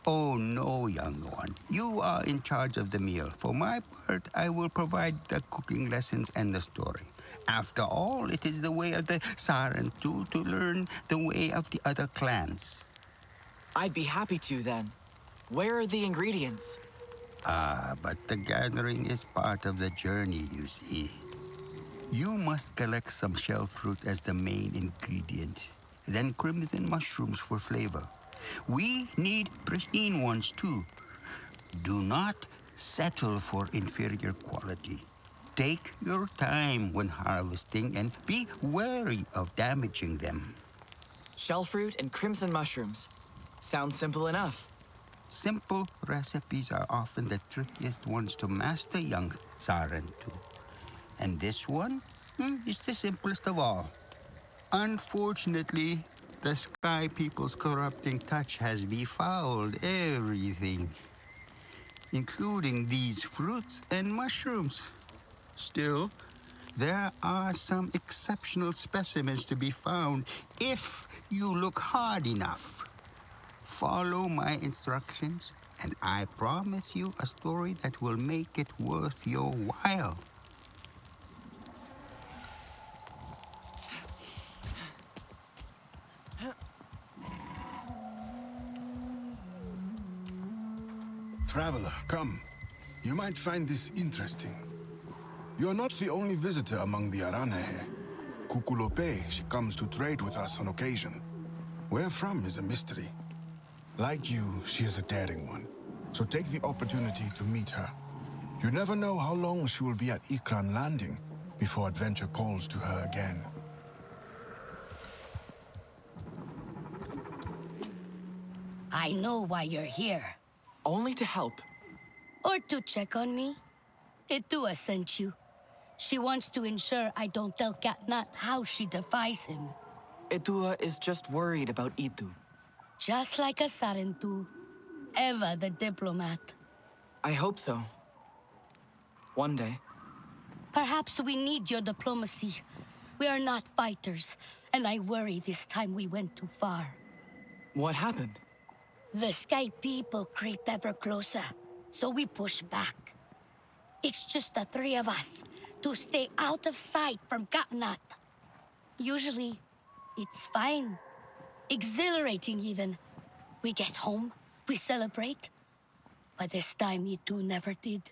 Oh, no, young one. You are in charge of the meal. For my part, I will provide the cooking lessons and the story. After all, it is the way of the Sarentu to learn the way of the other clans. I'd be happy to then. Where are the ingredients? But the gathering is part of the journey, you see. You must collect some shell fruit as the main ingredient, then crimson mushrooms for flavor. We need pristine ones too. Do not settle for inferior quality. Take your time when harvesting and be wary of damaging them. Shell fruit and crimson mushrooms. Sounds simple enough. Simple recipes are often the trickiest ones to master, young Sarentu. And this one is the simplest of all. Unfortunately, the Sky People's corrupting touch has befouled everything, including these fruits and mushrooms. Still, there are some exceptional specimens to be found if you look hard enough. Follow my instructions, and I promise you a story that will make it worth your while. Traveler, come. You might find this interesting. You're not the only visitor among the Aranehe. Kukulope, she comes to trade with us on occasion. Where from is a mystery. Like you, she is a daring one. So take the opportunity to meet her. You never know how long she will be at Ikran Landing before adventure calls to her again. I know why you're here. Only to help. Or to check on me. Itua sent you. She wants to ensure I don't tell Katnat how she defies him. Itua is just worried about Itu. Just like a Sarentu. Eva the diplomat. I hope so. One day. Perhaps we need your diplomacy. We are not fighters, and I worry this time we went too far. What happened? The Sky people creep ever closer, so we push back. It's just the three of us to stay out of sight from Katnat. Usually, it's fine. Exhilarating even. We get home, we celebrate. But this time, Itu never did.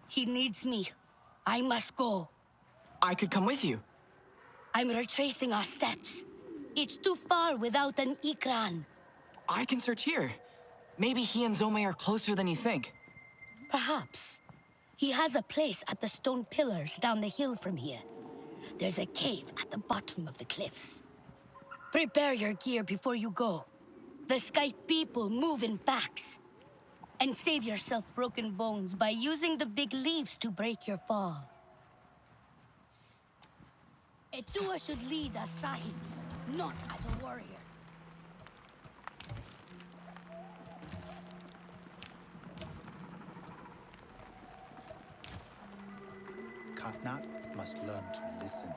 He needs me. I must go. I could come with you. I'm retracing our steps. It's too far without an Ikran. I can search here. Maybe he and Zome are closer than you think. Perhaps. He has a place at the stone pillars down the hill from here. There's a cave at the bottom of the cliffs. Prepare your gear before you go. The Sky people move in packs. And save yourself broken bones by using the big leaves to break your fall. Etua should lead as Sahib, not as a warrior. Katnat must learn to listen.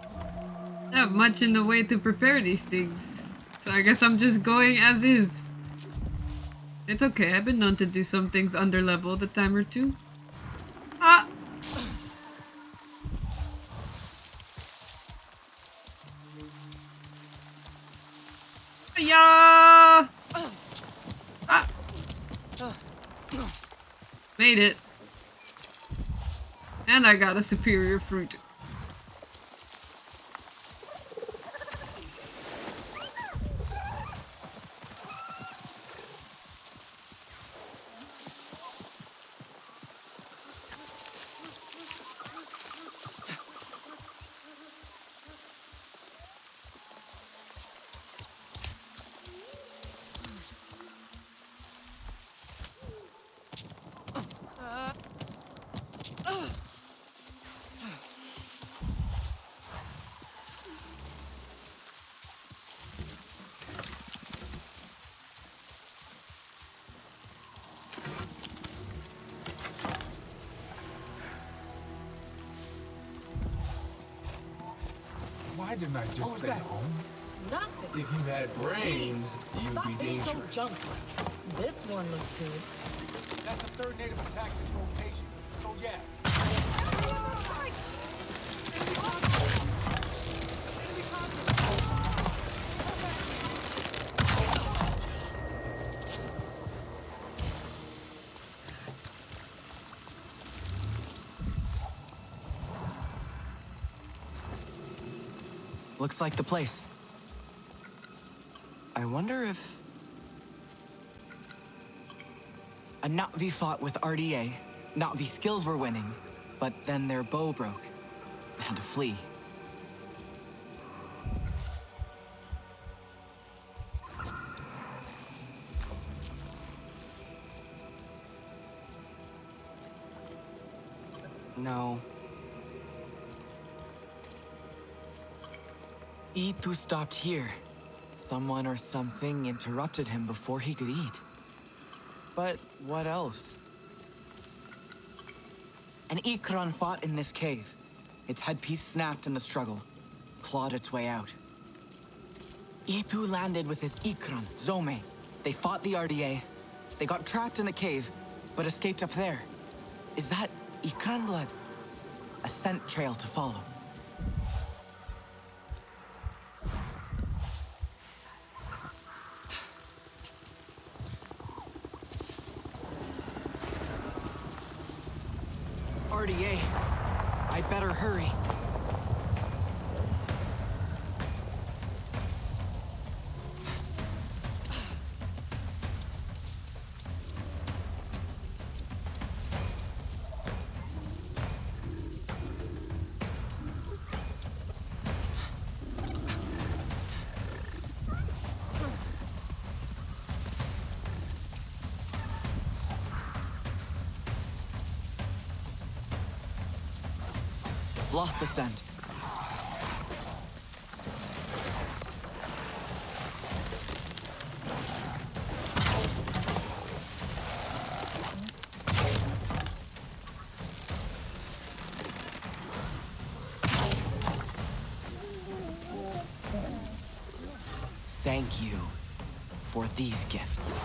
I don't have much in the way to prepare these things, so I guess I'm just going as is. It's okay, I've been known to do some things underleveled a time or two. Ah! Yeah! Ah! Made it. And I got a superior fruit. Why didn't I just stay home? Nothing. If you had brains, you'd Stop be being so dangerous. junky. This one looks good. That's the third native attack this rotation. So yeah. Looks like the place. I wonder if... A Na'vi fought with RDA. Na'vi skills were winning, but then their bow broke. They had to flee. No. Itu stopped here. Someone or something interrupted him before he could eat. But what else? An Ikran fought in this cave. Its headpiece snapped in the struggle, clawed its way out. Itu landed with his Ikran, Zome. They fought the RDA. They got trapped in the cave, but escaped up there. Is that Ikran blood? A scent trail to follow. RDA. I'd better hurry. Lost the scent. Thank you for these gifts.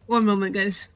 One moment, guys.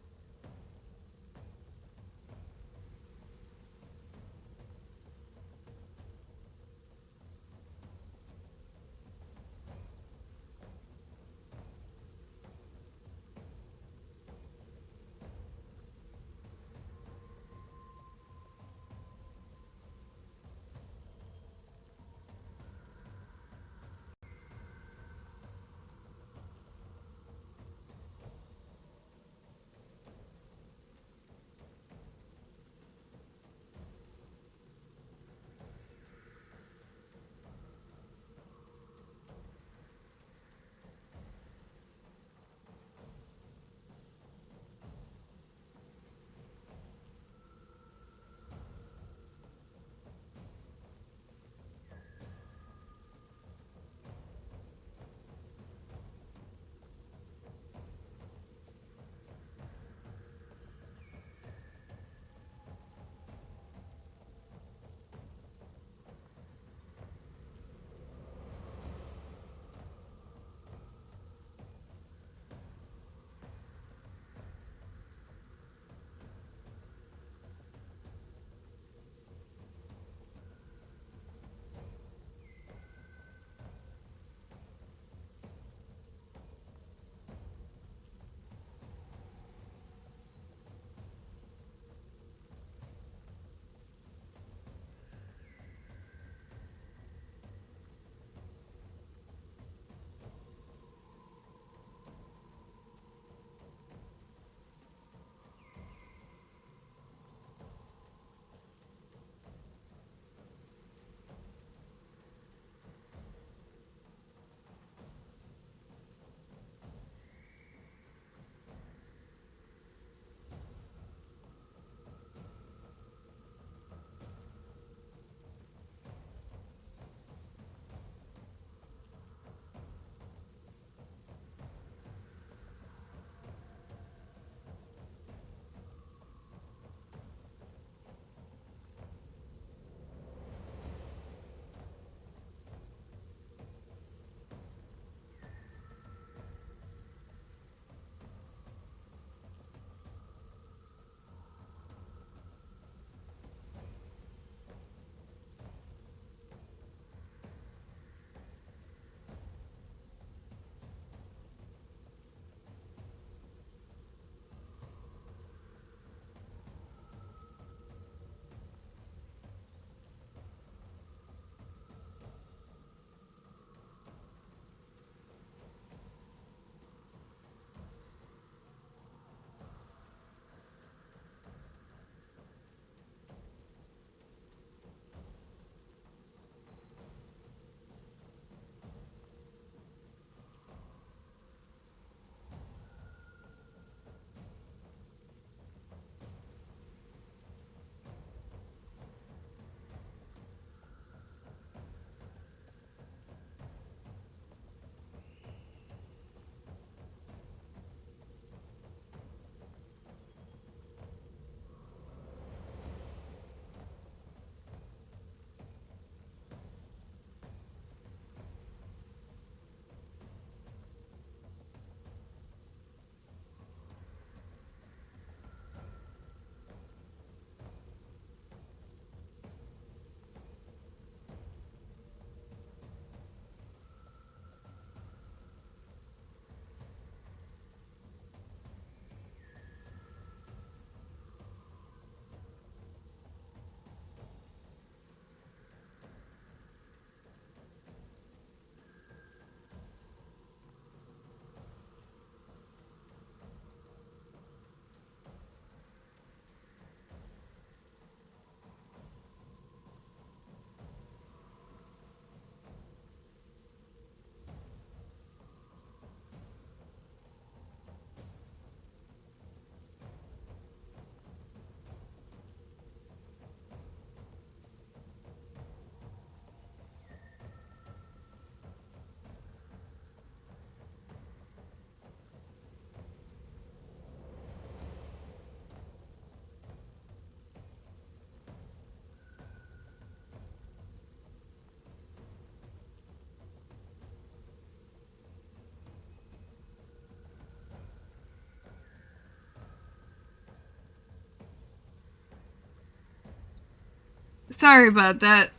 sorry about that.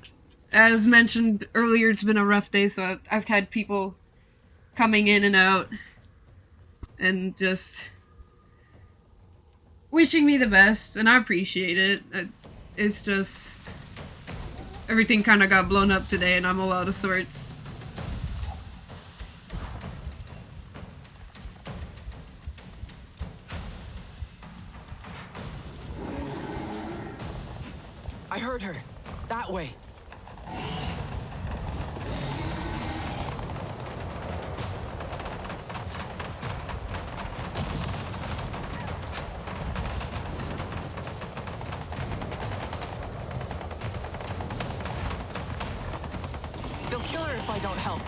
As mentioned earlier, it's been a rough day, so I've had people coming in and out and just wishing me the best, and I appreciate it. It's just everything kind of got blown up today, and I'm all out of sorts. I heard her. That way. They'll kill her if I don't help.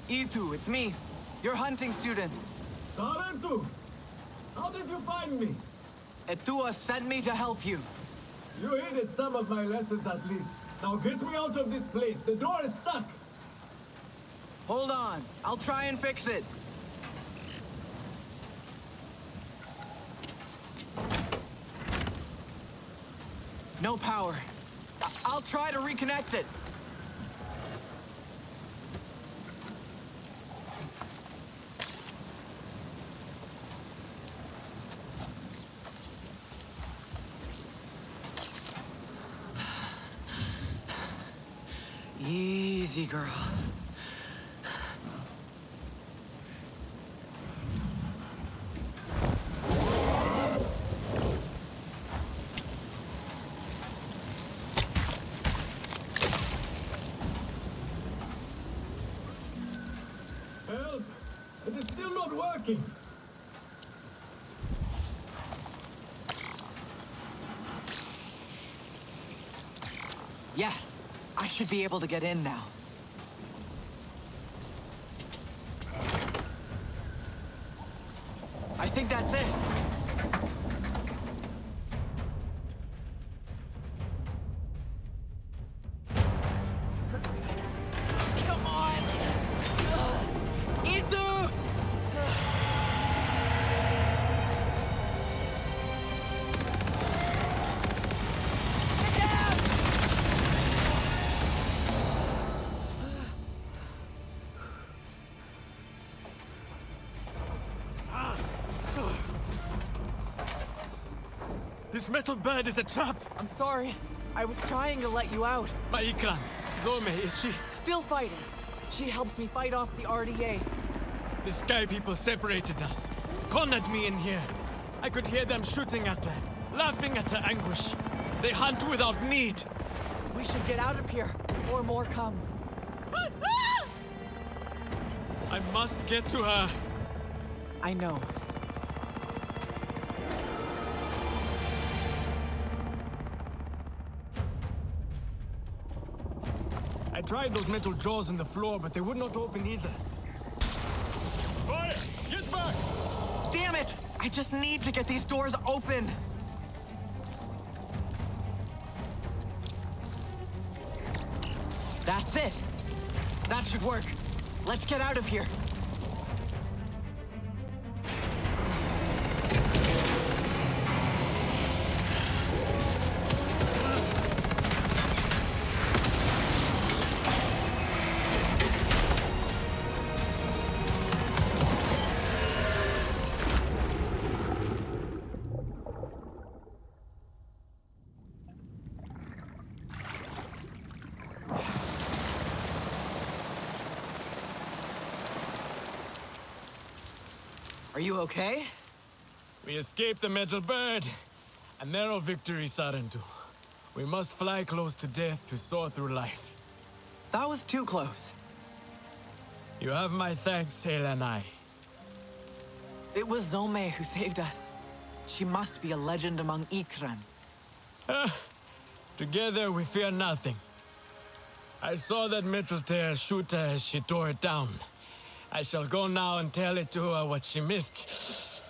Itu, it's me. Your hunting student. Tarentu! How did you find me? Etua sent me to help you. You hated some of my lessons at least. Now get me out of this place. The door is stuck. Hold on. I'll try and fix it. No power. I'll try to reconnect it. Easy, girl. Help! It is still not working. Yes, I should be able to get in now. I think that's it. Come on! Itu! This metal bird is a trap! I'm sorry. I was trying to let you out. Meepachan, Zome, is she? Still fighting. She helped me fight off the RDA. The Sky People separated us. Cornered me in here. I could hear them shooting at her, laughing at her anguish. They hunt without need. We should get out of here before more come. I must get to her. I know. I tried those metal jaws in the floor, but they would not open either. Fire! Get back! Damn it! I just need to get these doors open. That's it. That should work. Let's get out of here. Are you okay? We escaped the metal bird. A narrow victory, Sarentu. We must fly close to death to soar through life. That was too close. You have my thanks, Helanai. It was Zome who saved us. She must be a legend among Ikran. Together we fear nothing. I saw that metal tear shoot her as she tore it down. I shall go now and tell it to her what she missed.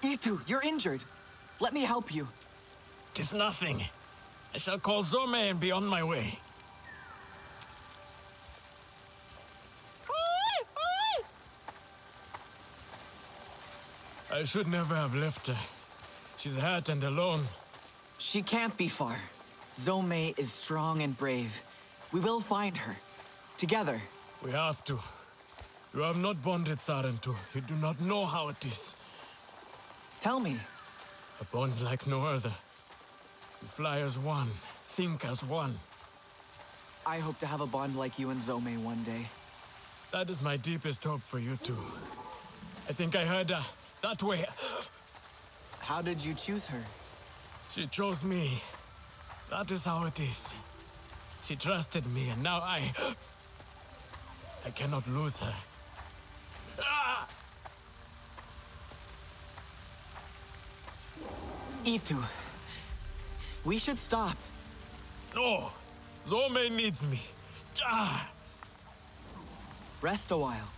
Itu, you're injured. Let me help you. 'Tis nothing. I shall call Zome and be on my way. I should never have left her. She's hurt and alone. She can't be far. Zome is strong and brave. We will find her. Together. We have to. You have not bonded, Sarentu. You do not know how it is. Tell me. A bond like no other. You fly as one, think as one. I hope to have a bond like you and Zome one day. That is my deepest hope for you two. I think I heard her that way. How did you choose her? She chose me. That is how it is. She trusted me, and now I cannot lose her. Ah! Itu, we should stop. No, Zome needs me. Ah! Rest a while.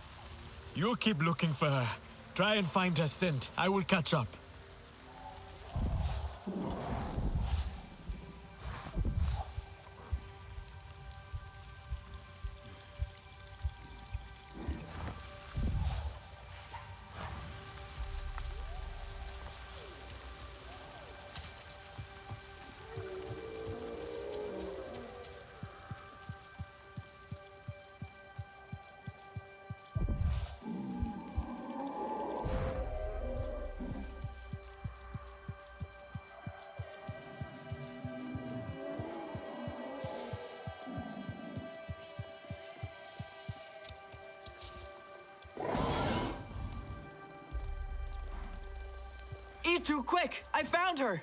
You keep looking for her. Try and find her scent. I will catch up. Itu, quick! I found her!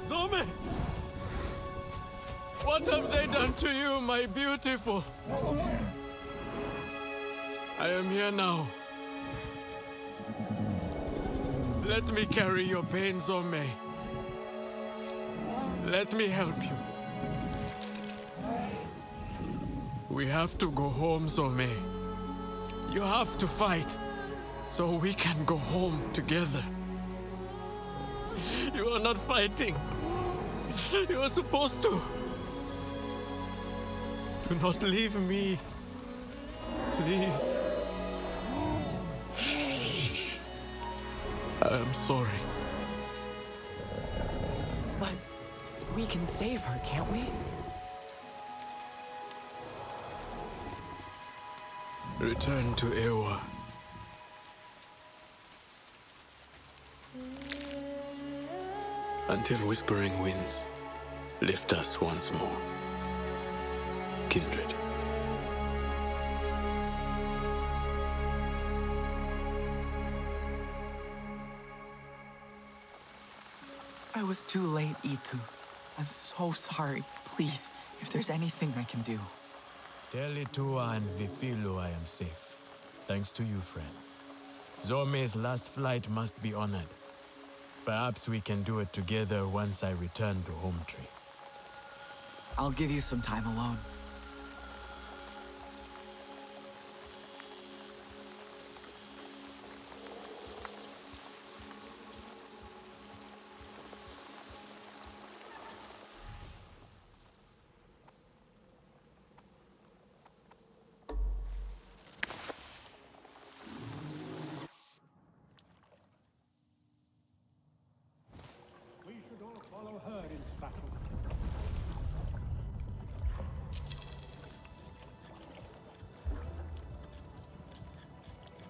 Zome! What have they done to you, my beautiful? I am here now. Let me carry your pain, Zome. Let me help you. We have to go home, Zome. You have to fight, so we can go home together. You are not fighting. You are supposed to. Do not leave me. Please. I am sorry. But We can save her, can't we? Return to Ewa. Until whispering winds lift us once more. Kindred. I was too late, Itu. I'm so sorry. Please, if there's anything I can do. Tell Itua and Vifilu I am safe. Thanks to you, friend. Zorme's last flight must be honored. Perhaps we can do it together once I return to Home Tree. I'll give you some time alone. We should all follow her into battle.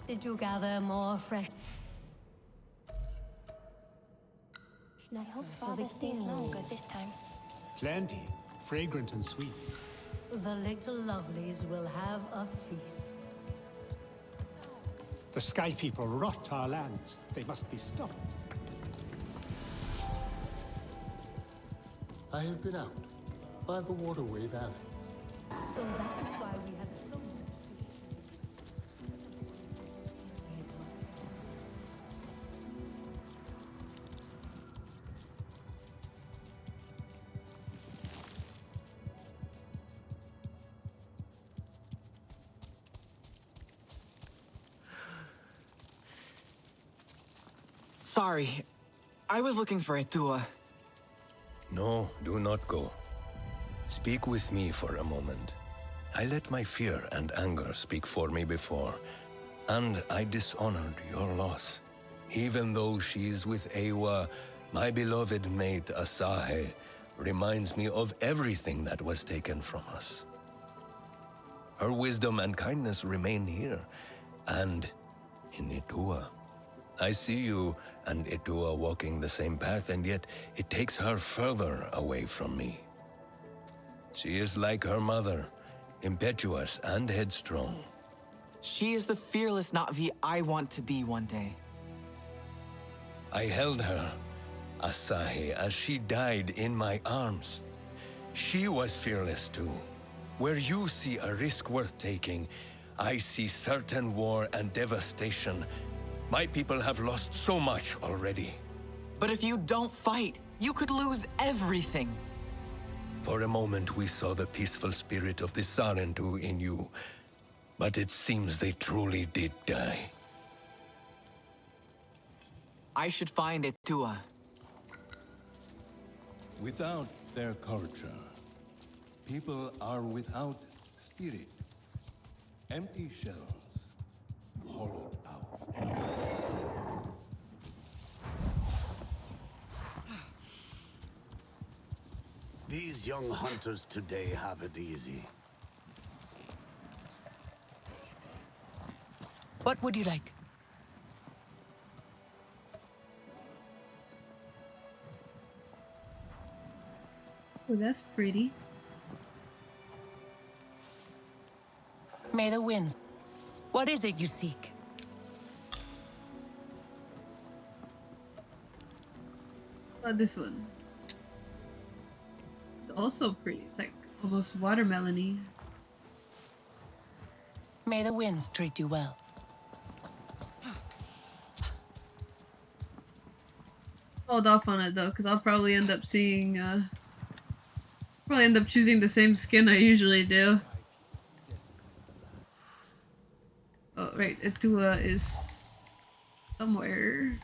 Did you gather more fresh? I hope Father stays longer this time. Plenty. Fragrant and sweet. The little lovelies will have a feast. The Sky People rot our lands. They must be stopped. I have been out by the waterway valley. So that is why we have so much. Sorry. I was looking for Itua. No, do not go. Speak with me for a moment. I let my fear and anger speak for me before, and I dishonored your loss. Even though she is with Ewa, my beloved mate Asahe reminds me of everything that was taken from us. Her wisdom and kindness remain here, and in Itua. I see you and Itua walking the same path, and yet it takes her further away from me. She is like her mother, impetuous and headstrong. She is the fearless Na'vi I want to be one day. I held her, Asahi, as she died in my arms. She was fearless too. Where you see a risk worth taking, I see certain war and devastation. My people have lost so much already. But if you don't fight, you could lose everything. For a moment we saw the peaceful spirit of the Sarentu in you, but it seems they truly did die. I should find Itua. Without their culture, people are without spirit. Empty shells, hollowed out. These young hunters today have it easy. What would you like? Oh, that's pretty. May the winds. What is it you seek? How about this one? Also pretty. It's like almost watermelony. May the winds treat you well. Hold off on it though, because I'll probably end up seeing probably end up choosing the same skin I usually do. Oh right, Itua is somewhere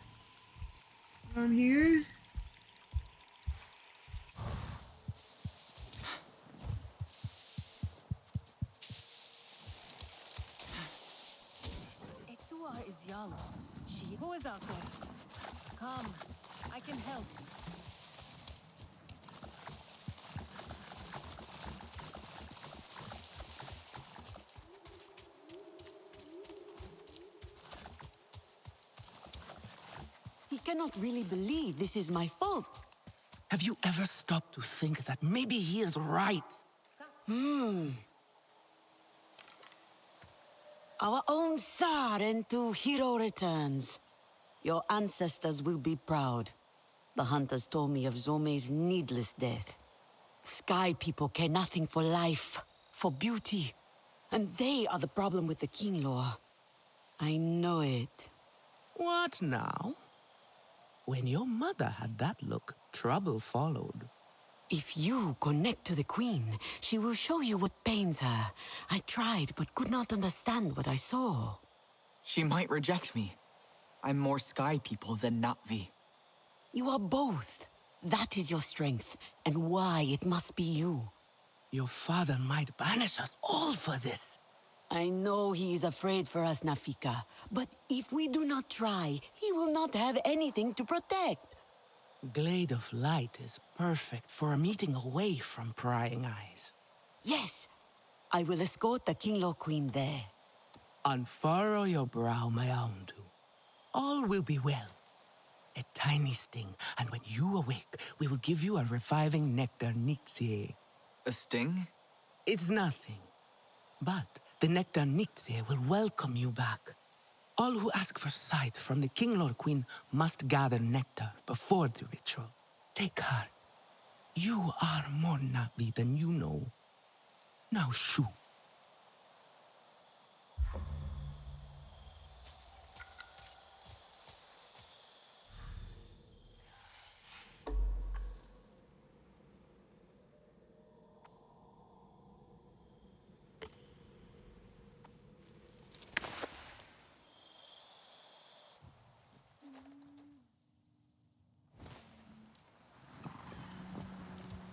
around here. Itua is young. Who is out there? Come, I can help. cannot really believe this is my fault. Have you ever stopped to think that maybe he is right? Our own Sarentu hero returns. Your ancestors will be proud. The hunters told me of Zome's needless death. Sky people care nothing for life, for beauty. And they are the problem with the king law. I know it. What now? When your mother had that look, trouble followed. If you connect to the queen, she will show you what pains her. I tried, but could not understand what I saw. She might reject me. I'm more sky people than Na'vi. You are both. That is your strength, and why it must be you. Your father might banish us all for this. I know he is afraid for us, Nafika. But if we do not try, he will not have anything to protect. Glade of Light is perfect for a meeting away from prying eyes. Yes, I will escort the King Law Queen there. Unfurrow your brow, my Aundu. All will be well. A tiny sting, and when you awake, we will give you a reviving nectar Nixie. A sting? It's nothing. But the nectar Nixie will welcome you back. All who ask for sight from the King Lord Queen must gather nectar before the ritual. Take heart. You are more Navi than you know. Now shoo.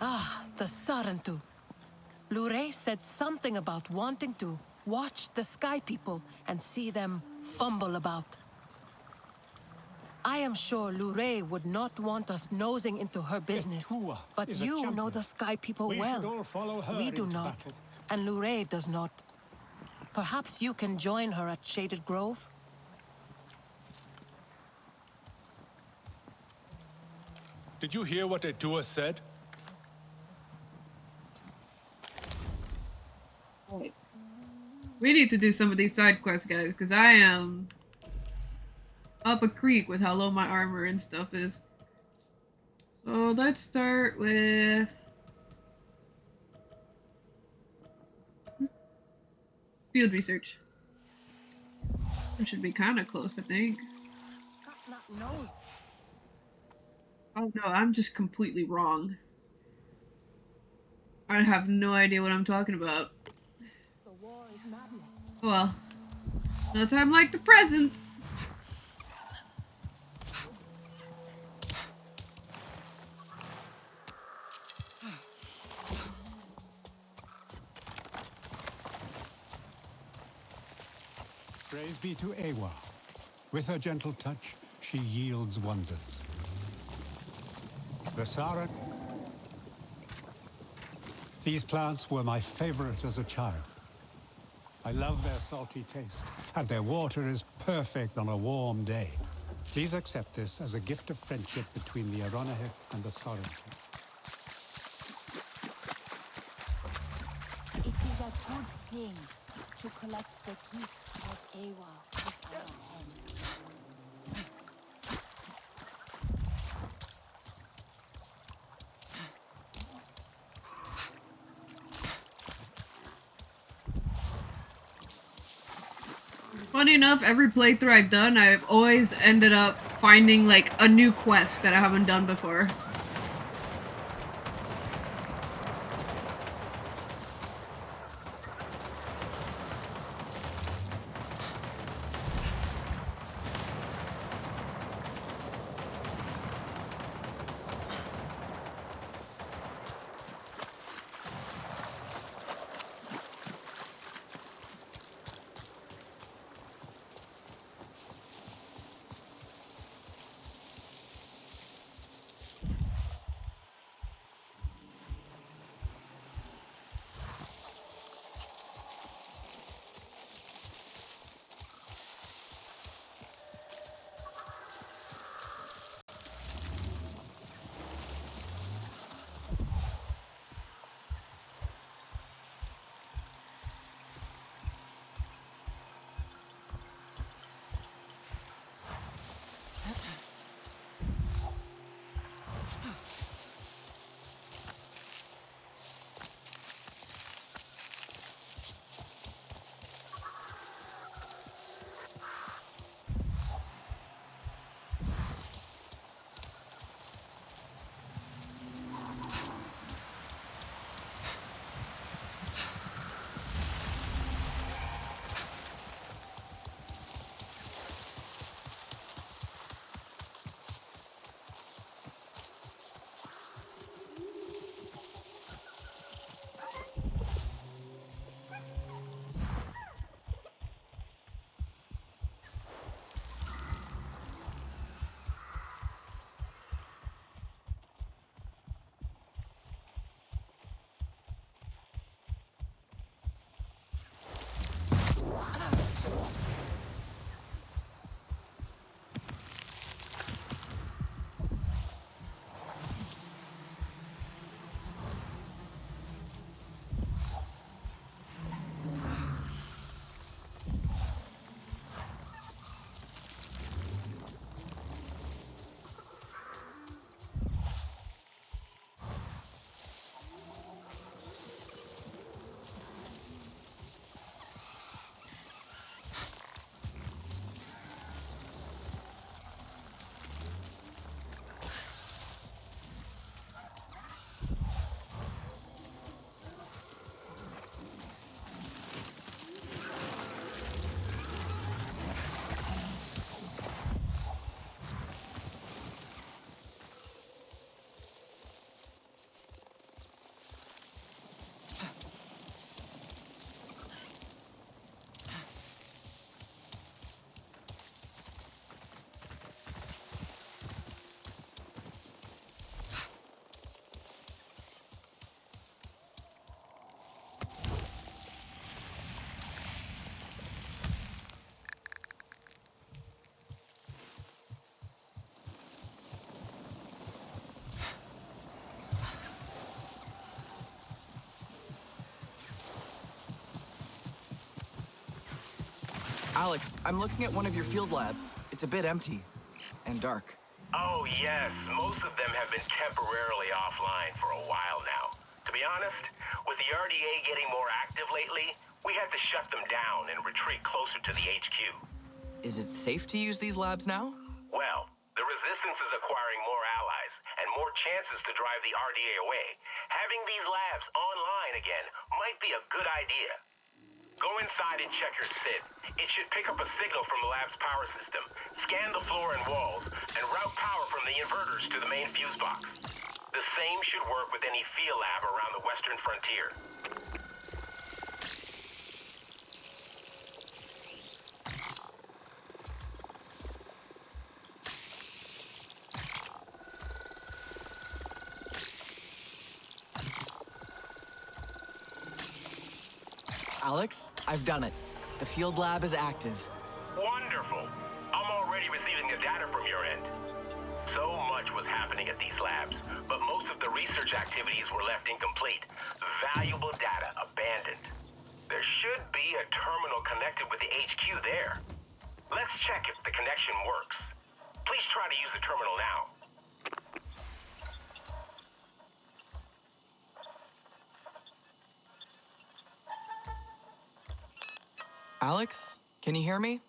Ah, the Sarentu. Lure said something about wanting to watch the sky people and see them fumble about. I am sure Lure would not want us nosing into her business. But is a you know champion. the sky people We should well. all follow her We do into not. battle. And Lure does not. Perhaps you can join her at Shaded Grove? Did you hear what Etua said? Right. We need to do some of these side quests, guys, because I am up a creek with how low my armor and stuff is. So let's start with field research. It should be kind of close, I think. Oh no, I'm just completely wrong. I have no idea what I'm talking about. The war is madness. Well, no time like the present. Praise be to Ewa. With her gentle touch, she yields wonders. The Sara. These plants were my favorite as a child. I love their salty taste, and their water is perfect on a warm day. Please accept this as a gift of friendship between the Aronahe and the Sarentu. It is a good thing to collect the gifts of Ewa with our hands. Funny enough, every playthrough I've done, I've always ended up finding like a new quest that I haven't done before. Alex, I'm looking at one of your field labs. It's a bit empty and dark. Oh, yes. Most of them have been temporarily offline for a while now. To be honest, with the RDA getting more active lately, we had to shut them down and retreat closer to the HQ. Is it safe to use these labs now? Well, the Resistance is acquiring more allies and more chances to drive the RDA away. Having these labs online again might be a good idea. Go inside and check your SID. It should pick up a signal from the lab's power system, scan the floor and walls, and route power from the inverters to the main fuse box. The same should work with any field lab around the western frontier. Alex, I've done it. The field lab is active. Wonderful. I'm already receiving the data from your end. So much was happening at these labs, but most of the research activities were left incomplete. Valuable data abandoned. There should be a terminal connected with the HQ there. Let's check if the connection works. Please try to use the terminal now. Alex, can you hear me?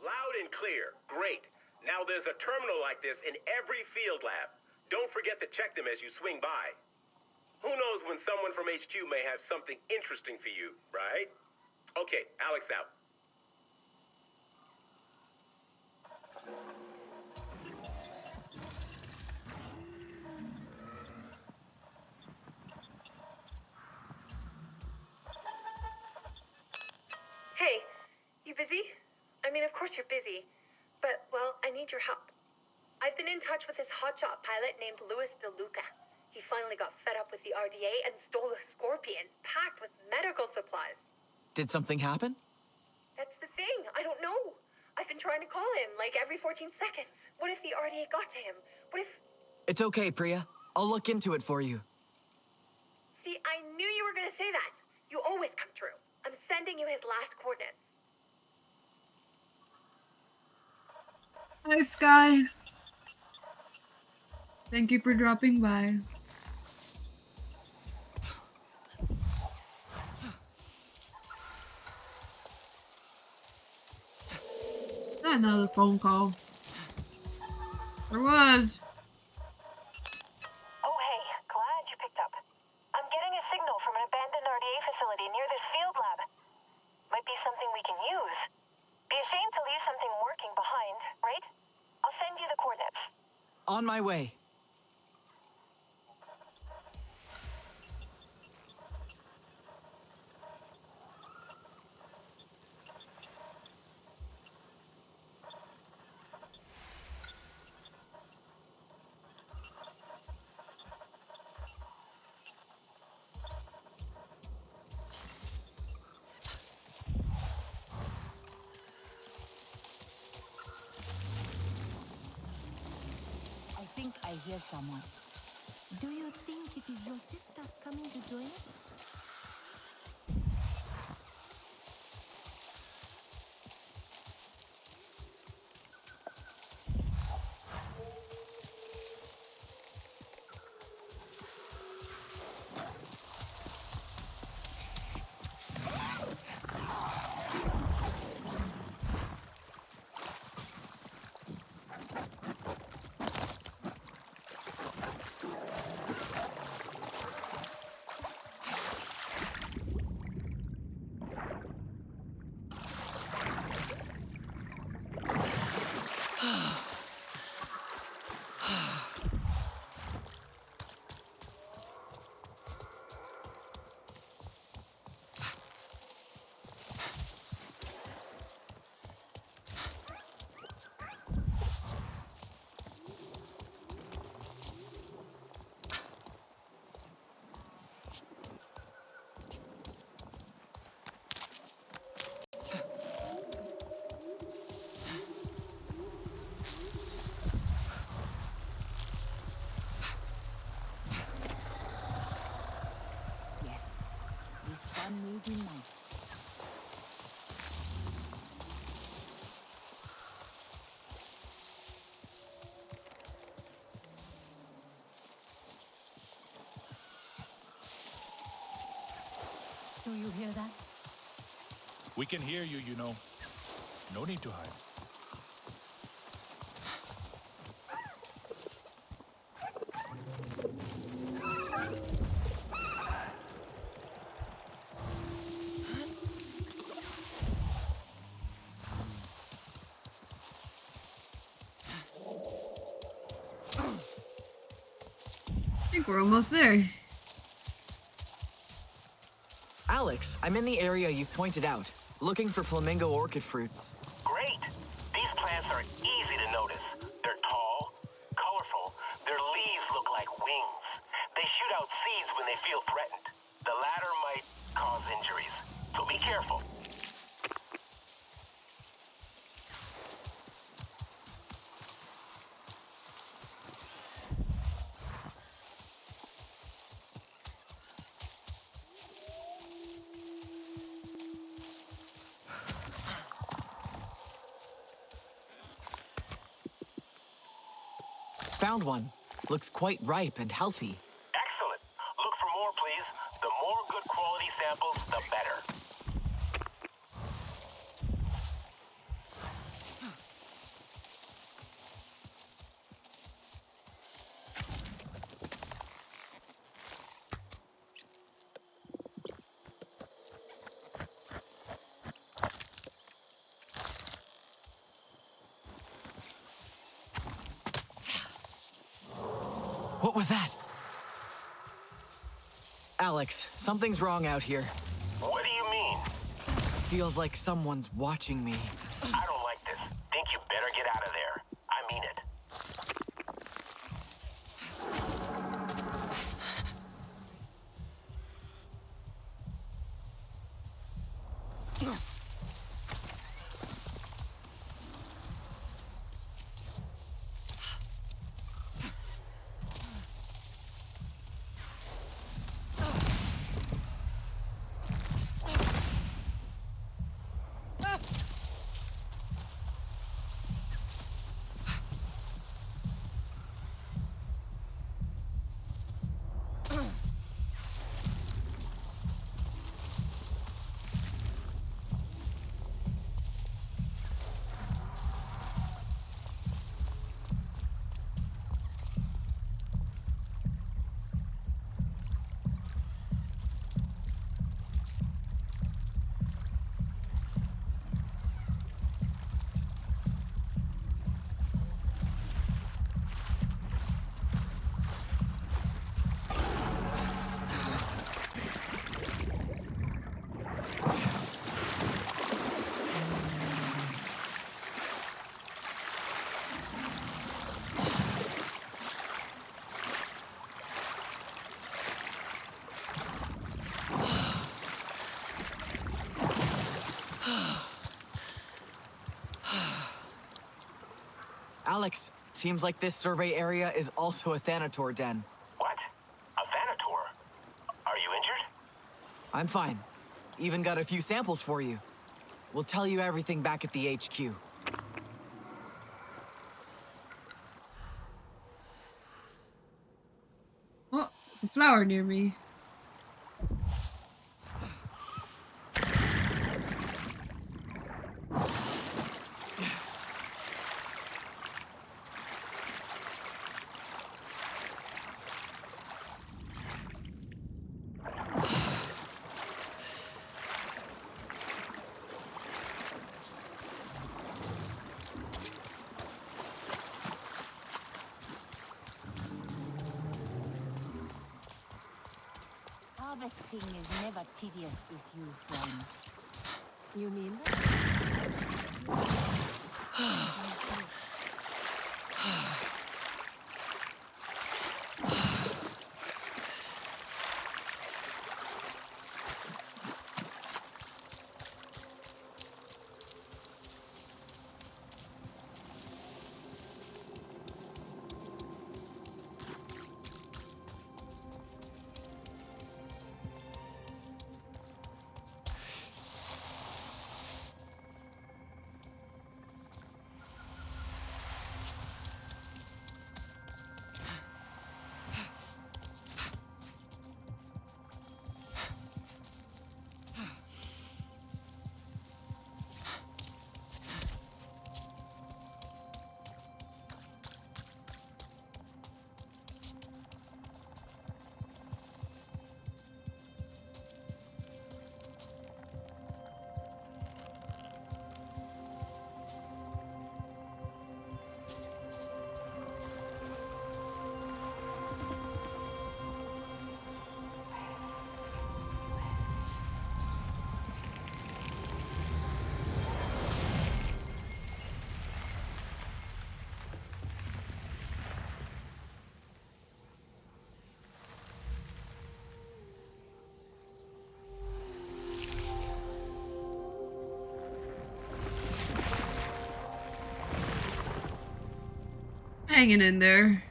Loud and clear. Great. Now there's a terminal like this in every field lab. Don't forget to check them as you swing by. Who knows when someone from HQ may have something interesting for you, right? Okay, Alex out. Hey, you busy? I mean, of course you're busy. But, well, I need your help. I've been in touch with this hotshot pilot named Louis DeLuca. He finally got fed up with the RDA and stole a Scorpion packed with medical supplies. Did something happen? That's the thing. I don't know. I've been trying to call him, like, every 14 seconds. What if the RDA got to him? What if... It's okay, Priya. I'll look into it for you. See, I knew you were going to say that. You always come true. I'm sending you his last coordinates. Hi, Sky. Thank you for dropping by. Not another phone call. There was. Oh, hey. Glad you picked up. I'm getting a signal from an abandoned RDA facility near this field lab. Might be something we can use. Be a shame to leave something working behind, right? I'll send you the coordinates. On my way. I think I hear someone. Do you think it is your sister coming to join us? Do you hear that? We can hear you, you know. No need to hide. I think we're almost there. Alex, I'm in the area you pointed out, looking for flamingo orchid fruits. Great! These plants are easy to notice. They're tall, colorful, their leaves look like wings. They shoot out seeds when they feel threatened. The latter might cause injuries, so be careful. Found one. Looks quite ripe and healthy. Excellent. Look for more, please. The more good quality samples, the better. What was that? Alex, something's wrong out here. What do you mean? Feels like someone's watching me. I don't like this. Think you better get out of there. I mean it. Alex, seems like this survey area is also a Thanator den. What? A Thanator? Are you injured? I'm fine. Even got a few samples for you. We'll tell you everything back at the HQ. Oh, there's a flower near me. Harvesting is never tedious with you, friend. You mean hanging in there.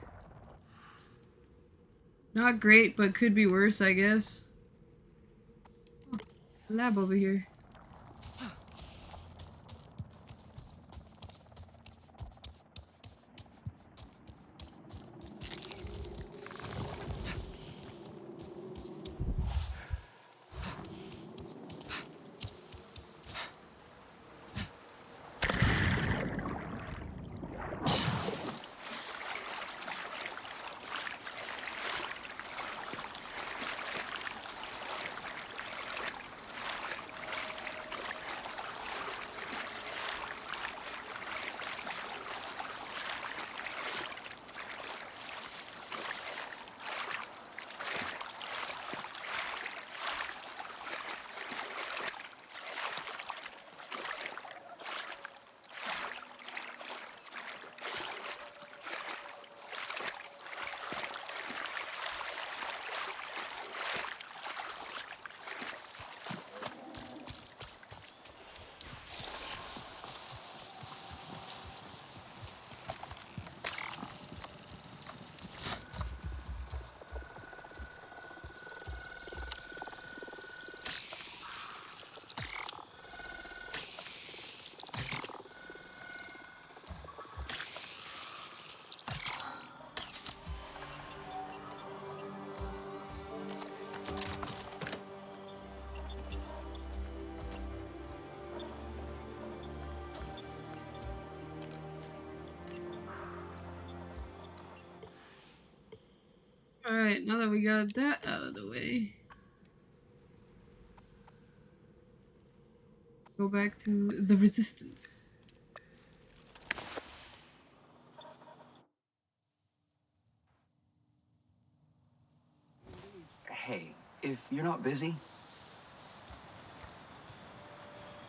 Not great, but could be worse, I guess. Oh, lab over here. Alright, now that we got that out of the way, go back to the resistance. Hey, if you're not busy,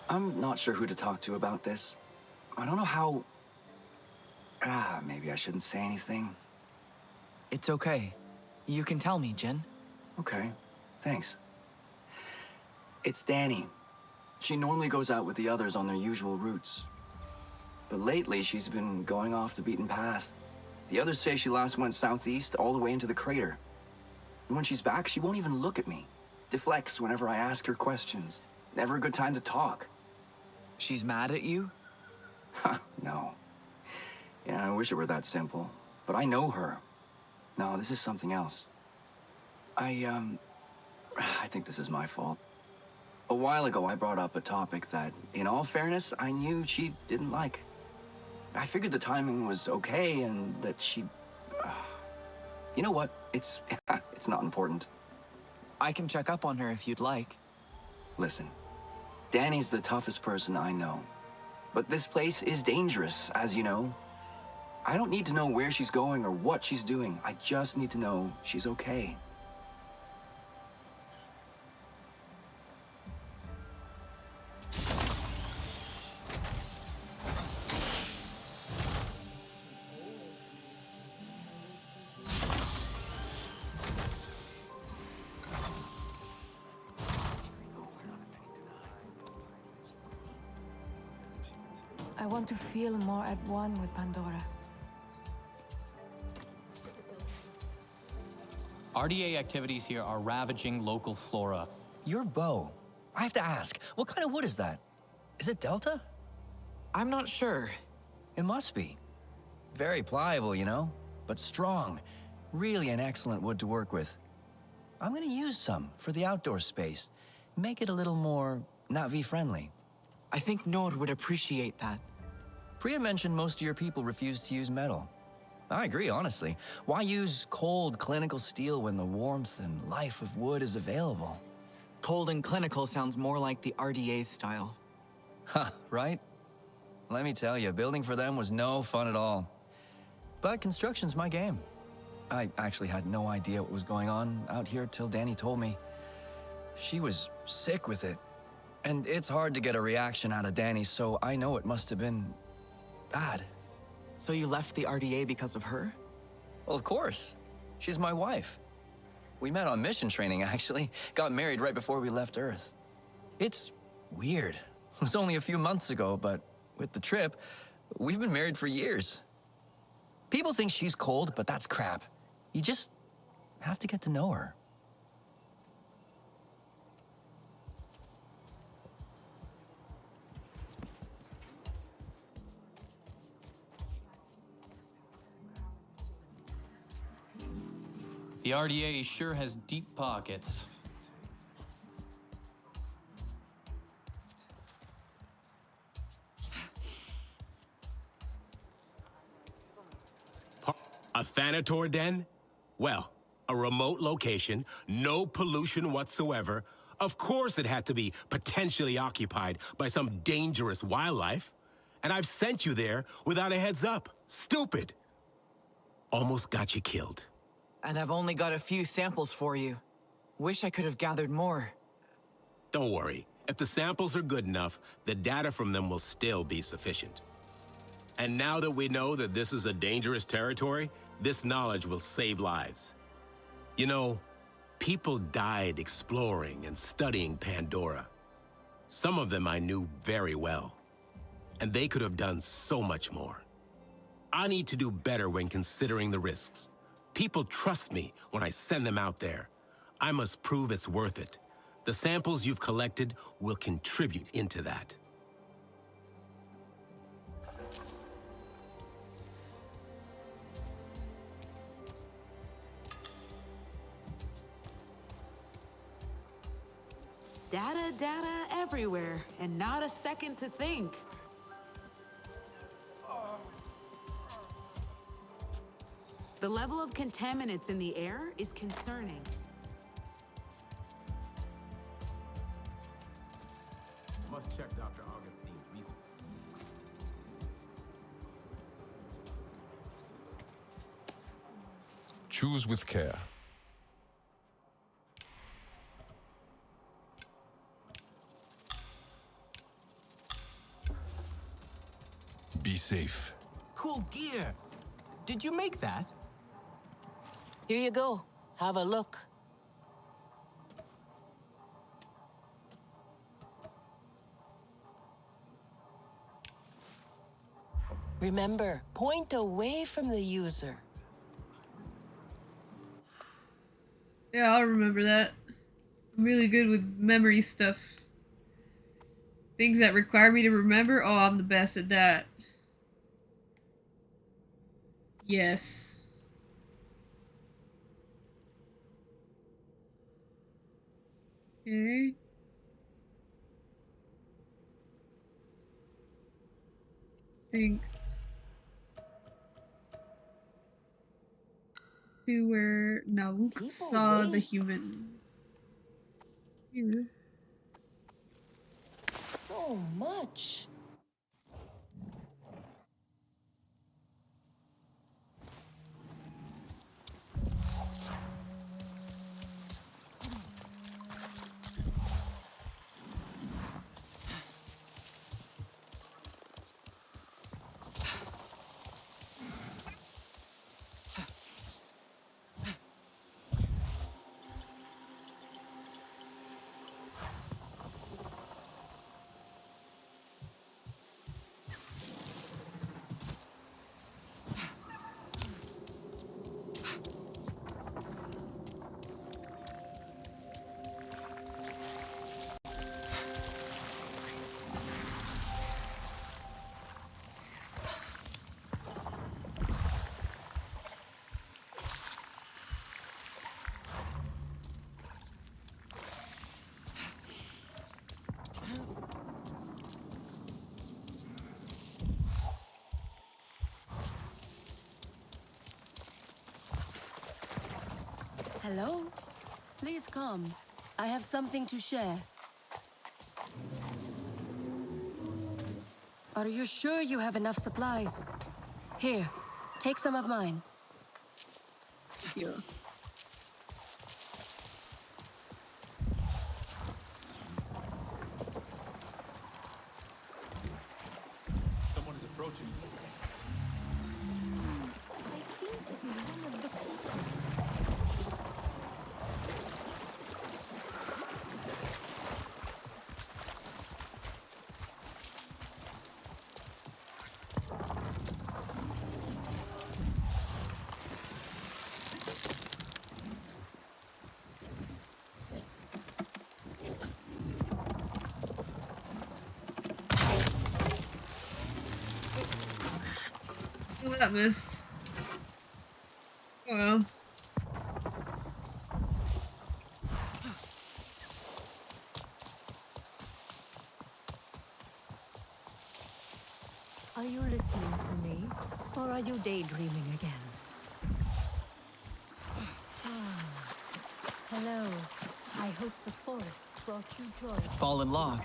I'm not sure who to talk to about this. I don't know how... maybe I shouldn't say anything. It's okay. You can tell me, Jin. Okay, thanks. It's Danny. She normally goes out with the others on their usual routes. But lately, she's been going off the beaten path. The others say she last went southeast all the way into the crater. And when she's back, she won't even look at me. Deflects whenever I ask her questions. Never a good time to talk. She's mad at you? No. Yeah, I wish it were that simple. But I know her. No, this is something else. I think this is my fault. A while ago, I brought up a topic that, in all fairness, I knew she didn't like. I figured the timing was okay and that she... You know what? It's not important. I can check up on her if you'd like. Listen, Danny's the toughest person I know. But this place is dangerous, as you know. I don't need to know where she's going or what she's doing. I just need to know she's okay. I want to feel more at one with Pandora. RDA activities here are ravaging local flora. Your bow. I have to ask, what kind of wood is that? Is it Delta? I'm not sure. It must be. Very pliable, you know, but strong. Really an excellent wood to work with. I'm gonna use some for the outdoor space. Make it a little more Na'vi-friendly. I think Nord would appreciate that. Priya mentioned most of your people refuse to use metal. I agree, honestly. Why use cold, clinical steel when the warmth and life of wood is available? Cold and clinical sounds more like the RDA style. Huh, right? Let me tell you, building for them was no fun at all. But construction's my game. I actually had no idea what was going on out here till Danny told me. She was sick with it. And it's hard to get a reaction out of Danny, so I know it must have been bad. So you left the RDA because of her? Well, of course. She's my wife. We met on mission training, actually. Got married right before we left Earth. It's weird. It was only a few months ago, but with the trip, we've been married for years. People think she's cold, but that's crap. You just have to get to know her. The RDA sure has deep pockets. A Thanator den? Well, a remote location, no pollution whatsoever. Of course it had to be potentially occupied by some dangerous wildlife. And I've sent you there without a heads up. Stupid. Almost got you killed. And I've only got a few samples for you. Wish I could have gathered more. Don't worry. If the samples are good enough, the data from them will still be sufficient. And now that we know that this is a dangerous territory, this knowledge will save lives. You know, people died exploring and studying Pandora. Some of them I knew very well. And they could have done so much more. I need to do better when considering the risks. People trust me when I send them out there. I must prove it's worth it. The samples you've collected will contribute into that. Data everywhere, and not a second to think. The level of contaminants in the air is concerning. Must check Dr. Augustine's reasons. Choose with care. Be safe. Cool gear. Did you make that? Here you go. Have a look. Remember, point away from the user. Yeah, I'll remember that. I'm really good with memory stuff. Things that require me to remember, oh, I'm the best at that. Yes. Okay. Think. To where Nauk saw the human. Here. So much. Hello? Please come. I have something to share. Are you sure you have enough supplies? Here, take some of mine. Yeah. Someone is approaching. Well, that missed. Well. Are you listening to me? Or are you daydreaming again? Hello. I hope the forest brought you joy. Fallen log.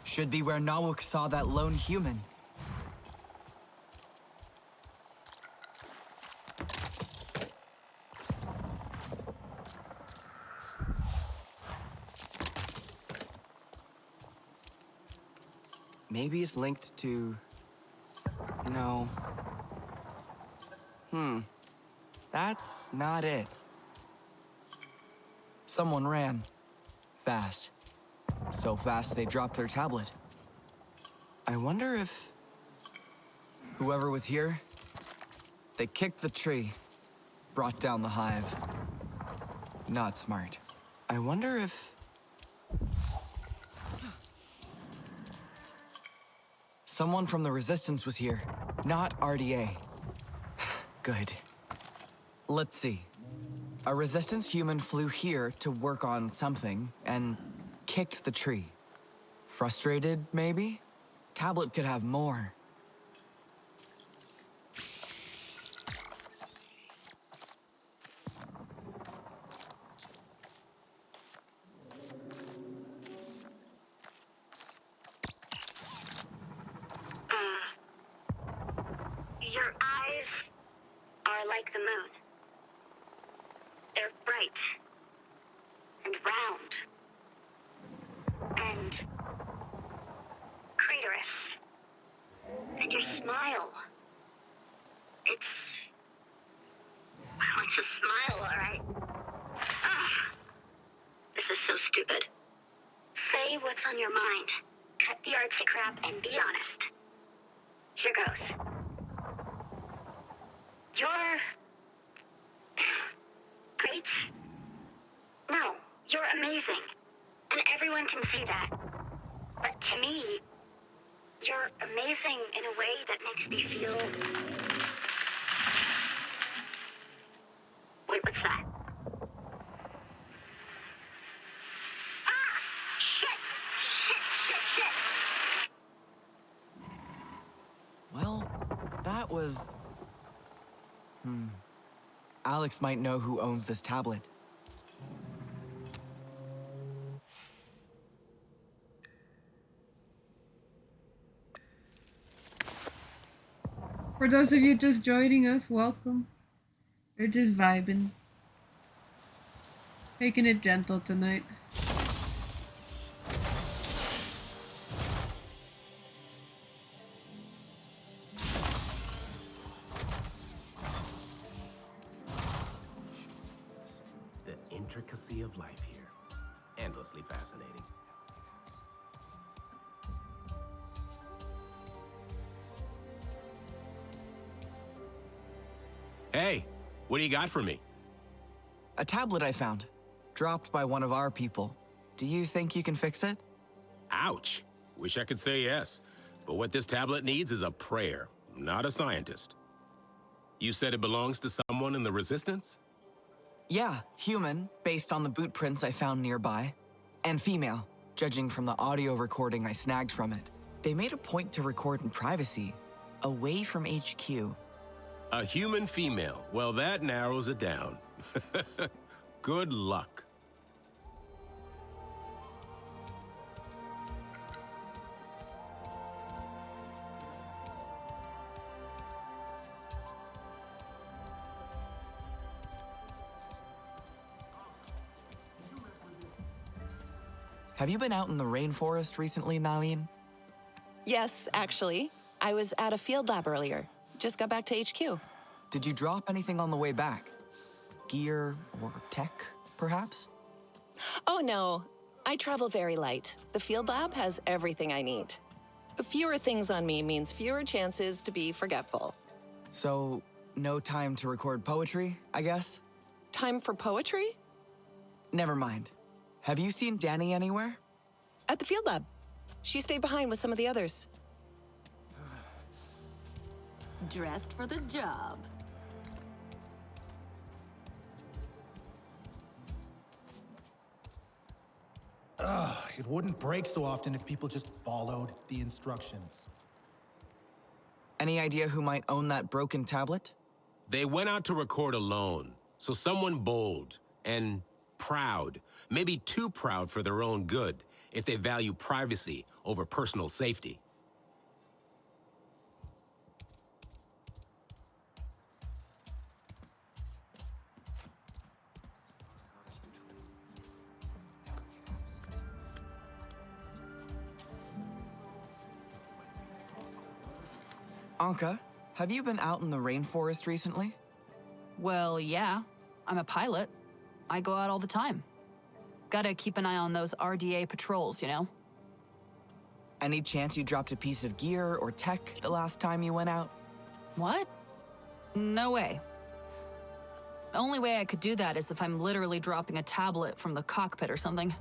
Should be where Nawuk saw that lone human. Maybe it's linked to... No. That's not it. Someone ran. Fast. So fast they dropped their tablet. I wonder if... Whoever was here, they kicked the tree, brought down the hive. Not smart. I wonder if... Someone from the Resistance was here, not RDA. Good. Let's see. A Resistance human flew here to work on something and kicked the tree. Frustrated, maybe? Tablet could have more. Your eyes are like the moon. They're bright and round and craterous. And your smile, it's a smile, all right. This is so stupid. Say what's on your mind. Cut the artsy crap and be honest. Here goes. You're... great? No, you're amazing. And everyone can see that. But to me, you're amazing in a way that makes me feel... Wait, what's that? Shit! Well, that was... Alex might know who owns this tablet. For those of you just joining us, welcome. We're just vibing. Taking it gentle tonight. The intricacy of life here. Endlessly fascinating. Hey, what do you got for me? A tablet I found, dropped by one of our people. Do you think you can fix it? Ouch. Wish I could say yes. But what this tablet needs is a prayer, not a scientist. You said it belongs to someone in the Resistance? Yeah, human, based on the boot prints I found nearby. And female, judging from the audio recording I snagged from it. They made a point to record in privacy, away from HQ. A human female. Well, that narrows it down. Good luck. Have you been out in the rainforest recently, Nalin? Yes, actually. I was at a field lab earlier. Just got back to HQ. Did you drop anything on the way back? Gear or tech, perhaps? Oh, no. I travel very light. The field lab has everything I need. Fewer things on me means fewer chances to be forgetful. So, no time to record poetry, I guess? Time for poetry? Never mind. Have you seen Danny anywhere? At the field lab. She stayed behind with some of the others. Dressed for the job. Ugh, it wouldn't break so often if people just followed the instructions. Any idea who might own that broken tablet? They went out to record alone, so someone bold and proud, maybe too proud for their own good, if they value privacy over personal safety. Anka, have you been out in the rainforest recently? Well, yeah. I'm a pilot. I go out all the time. Gotta keep an eye on those RDA patrols, you know? Any chance you dropped a piece of gear or tech the last time you went out? What? No way. The only way I could do that is if I'm literally dropping a tablet from the cockpit or something.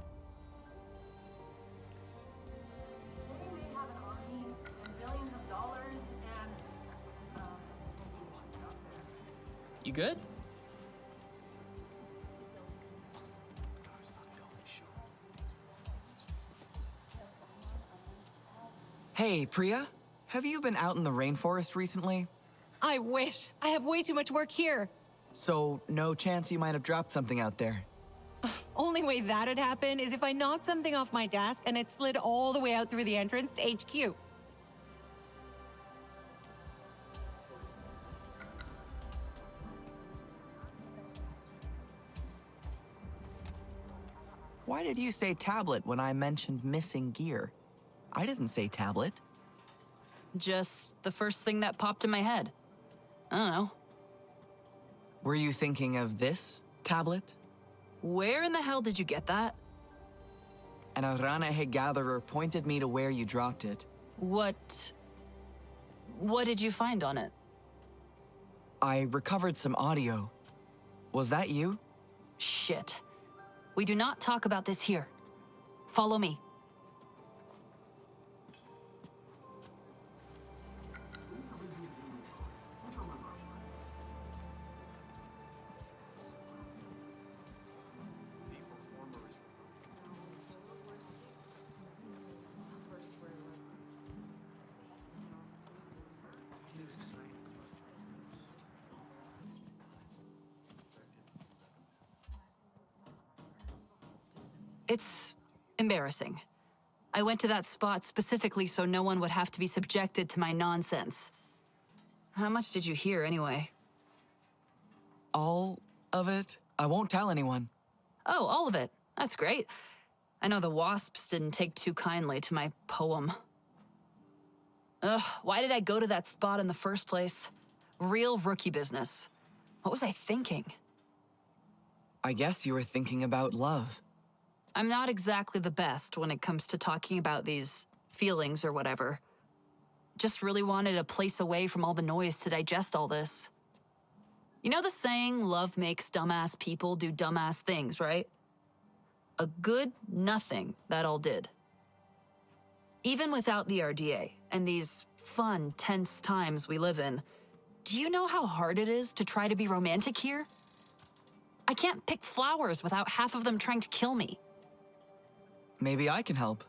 You good? Hey, Priya, have you been out in the rainforest recently? I wish. I have way too much work here. So, no chance you might have dropped something out there? Only way that'd happen is if I knocked something off my desk and it slid all the way out through the entrance to HQ. Why did you say tablet when I mentioned missing gear? I didn't say tablet. Just the first thing that popped in my head. I don't know. Were you thinking of this tablet? Where in the hell did you get that? An Aranahe gatherer pointed me to where you dropped it. What did you find on it? I recovered some audio. Was that you? Shit. We do not talk about this here. Follow me. It's embarrassing. I went to that spot specifically so no one would have to be subjected to my nonsense. How much did you hear anyway? All of it? I won't tell anyone. Oh, all of it. That's great. I know the wasps didn't take too kindly to my poem. Ugh, why did I go to that spot in the first place? Real rookie business. What was I thinking? I guess you were thinking about love. I'm not exactly the best when it comes to talking about these feelings or whatever. Just really wanted a place away from all the noise to digest all this. You know the saying, love makes dumbass people do dumbass things, right? A good nothing that all did. Even without the RDA and these fun, tense times we live in, do you know how hard it is to try to be romantic here? I can't pick flowers without half of them trying to kill me. Maybe I can help.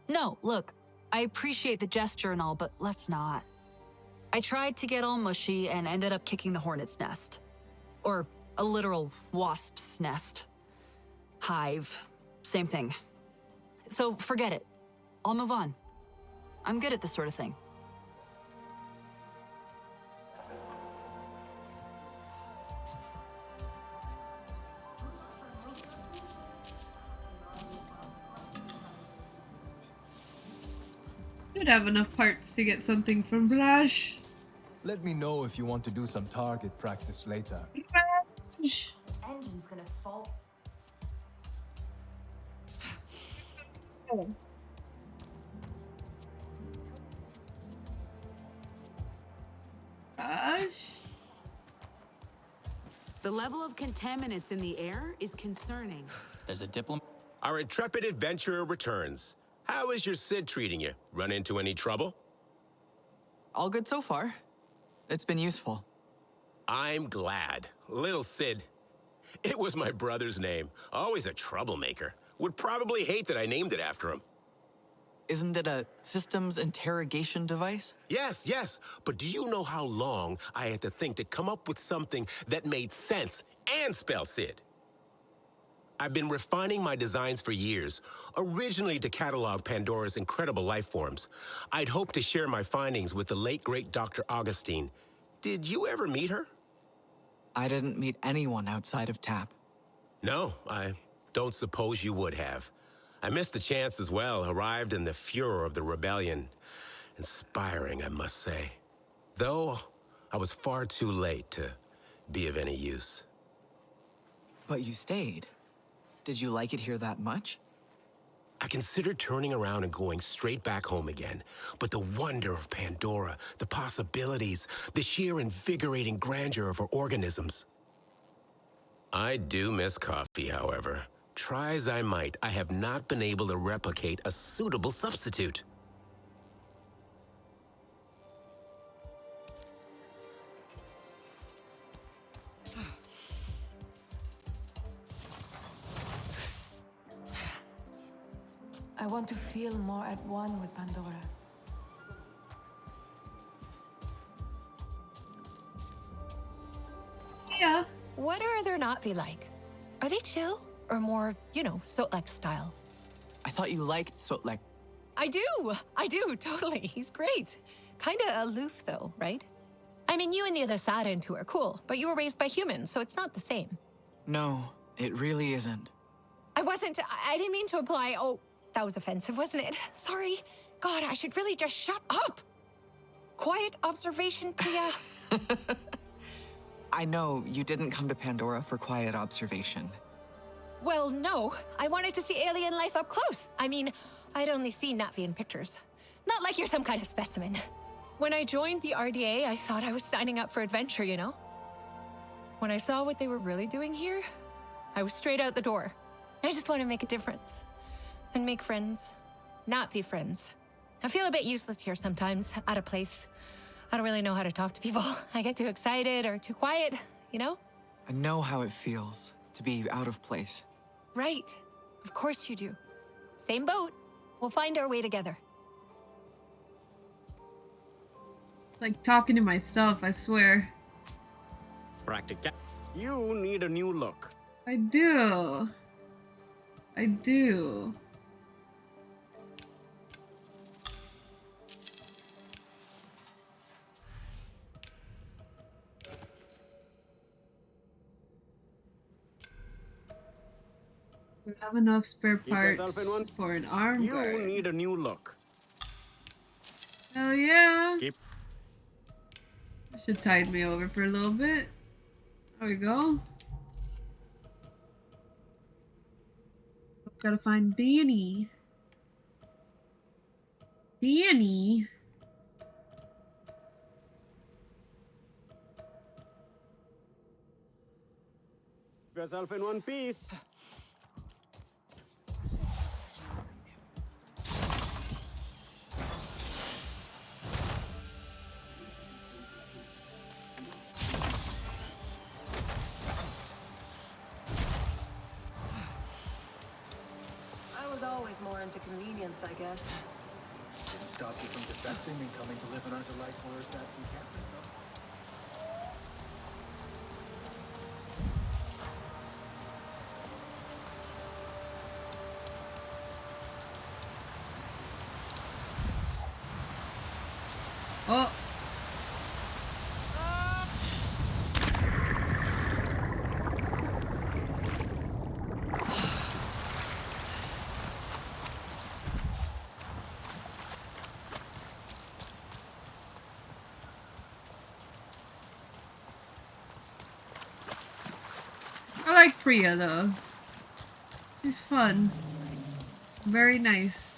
No, look, I appreciate the gesture and all, but let's not. I tried to get all mushy and ended up kicking the hornet's nest. Or a literal wasp's nest. Hive, same thing. So forget it. I'll move on. I'm good at this sort of thing. Should have enough parts to get something from Blash. Let me know if you want to do some target practice later. Blash. Engine's gonna fall. Blash. The level of contaminants in the air is concerning. There's a diplomat. Our intrepid adventurer returns. How is your Sid treating you? Run into any trouble? All good so far. It's been useful. I'm glad. Little Sid. It was my brother's name. Always a troublemaker. Would probably hate that I named it after him. Isn't it a systems interrogation device? Yes, yes. But do you know how long I had to think to come up with something that made sense and spell Sid? I've been refining my designs for years, originally to catalog Pandora's incredible life forms. I'd hoped to share my findings with the late, great Dr. Augustine. Did you ever meet her? I didn't meet anyone outside of TAP. No, I don't suppose you would have. I missed the chance as well, arrived in the furor of the rebellion. Inspiring, I must say. Though, I was far too late to be of any use. But you stayed. Did you like it here that much? I considered turning around and going straight back home again. But the wonder of Pandora, the possibilities, the sheer invigorating grandeur of her organisms. I do miss coffee, however. Try as I might, I have not been able to replicate a suitable substitute. I want to feel more at one with Pandora. Yeah. What are there not be like? Are they chill? Or more, you know, Sotlek style? I thought you liked Sotlek. I do, totally. He's great. Kinda aloof though, right? I mean, you and the other Sarentu are cool, but you were raised by humans, so it's not the same. No, it really isn't. I didn't mean to imply, oh, that was offensive, wasn't it? Sorry. God, I should really just shut up. Quiet observation, Priya. I know you didn't come to Pandora for quiet observation. Well, no. I wanted to see alien life up close. I mean, I'd only seen Natvi in pictures. Not like you're some kind of specimen. When I joined the RDA, I thought I was signing up for adventure, you know? When I saw what they were really doing here, I was straight out the door. I just want to make a difference. And make friends. Natvi friends. I feel a bit useless here sometimes, out of place. I don't really know how to talk to people. I get too excited or too quiet, you know? I know how it feels to be out of place. Right. Of course you do. Same boat. We'll find our way together. Like talking to myself, I swear. Practica. You need a new look. I do. I do. We have enough spare parts for an arm guard. You need a new look. Hell yeah. Keep. Should tide me over for a little bit. There we go. Gotta find Danny. Danny? Keep yourself in one piece. I was always more into convenience, I guess. Didn't stop you from defecting and coming to live in our delightful Earth-Sass encampment, though. Oh. I like Priya though. She's fun. Very nice.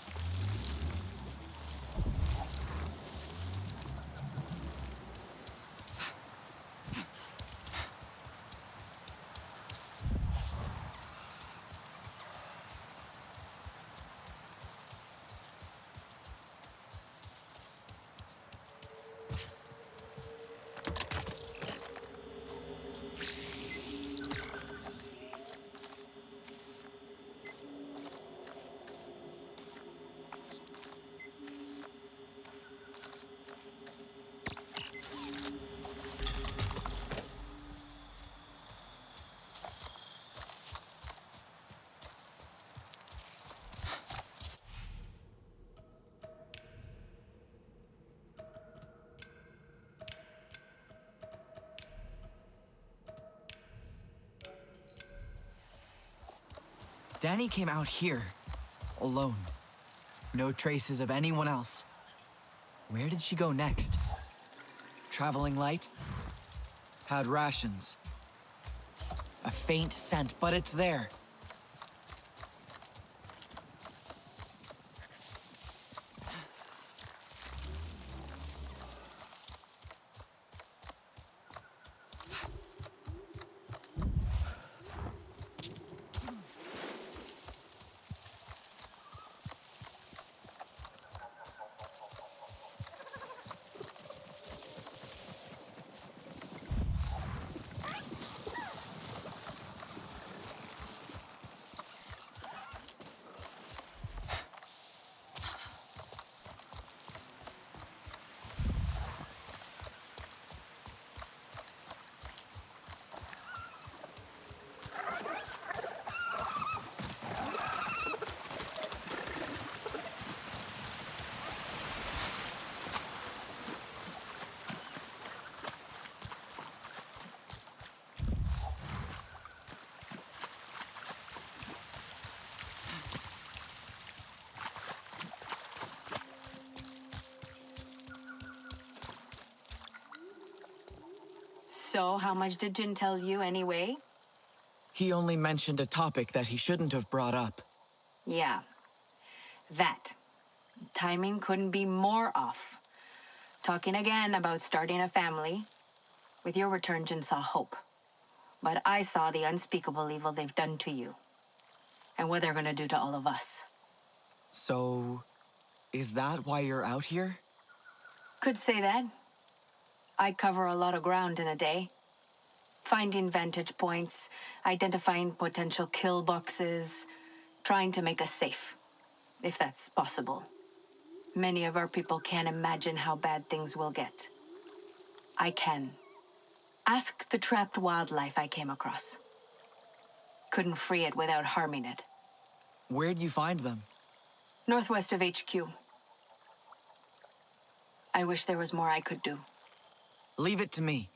Danny came out here, alone. No traces of anyone else. Where did she go next? Traveling light? Had rations. A faint scent, but it's there. So, how much did Jin tell you anyway? He only mentioned a topic that he shouldn't have brought up. Yeah. That. Timing couldn't be more off. Talking again about starting a family. With your return, Jin saw hope. But I saw the unspeakable evil they've done to you. And what they're gonna do to all of us. So, is that why you're out here? Could say that. I cover a lot of ground in a day. Finding vantage points, identifying potential kill boxes, trying to make us safe, if that's possible. Many of our people can't imagine how bad things will get. I can. Ask the trapped wildlife I came across. Couldn't free it without harming it. Where'd you find them? Northwest of HQ. I wish there was more I could do. Leave it to me.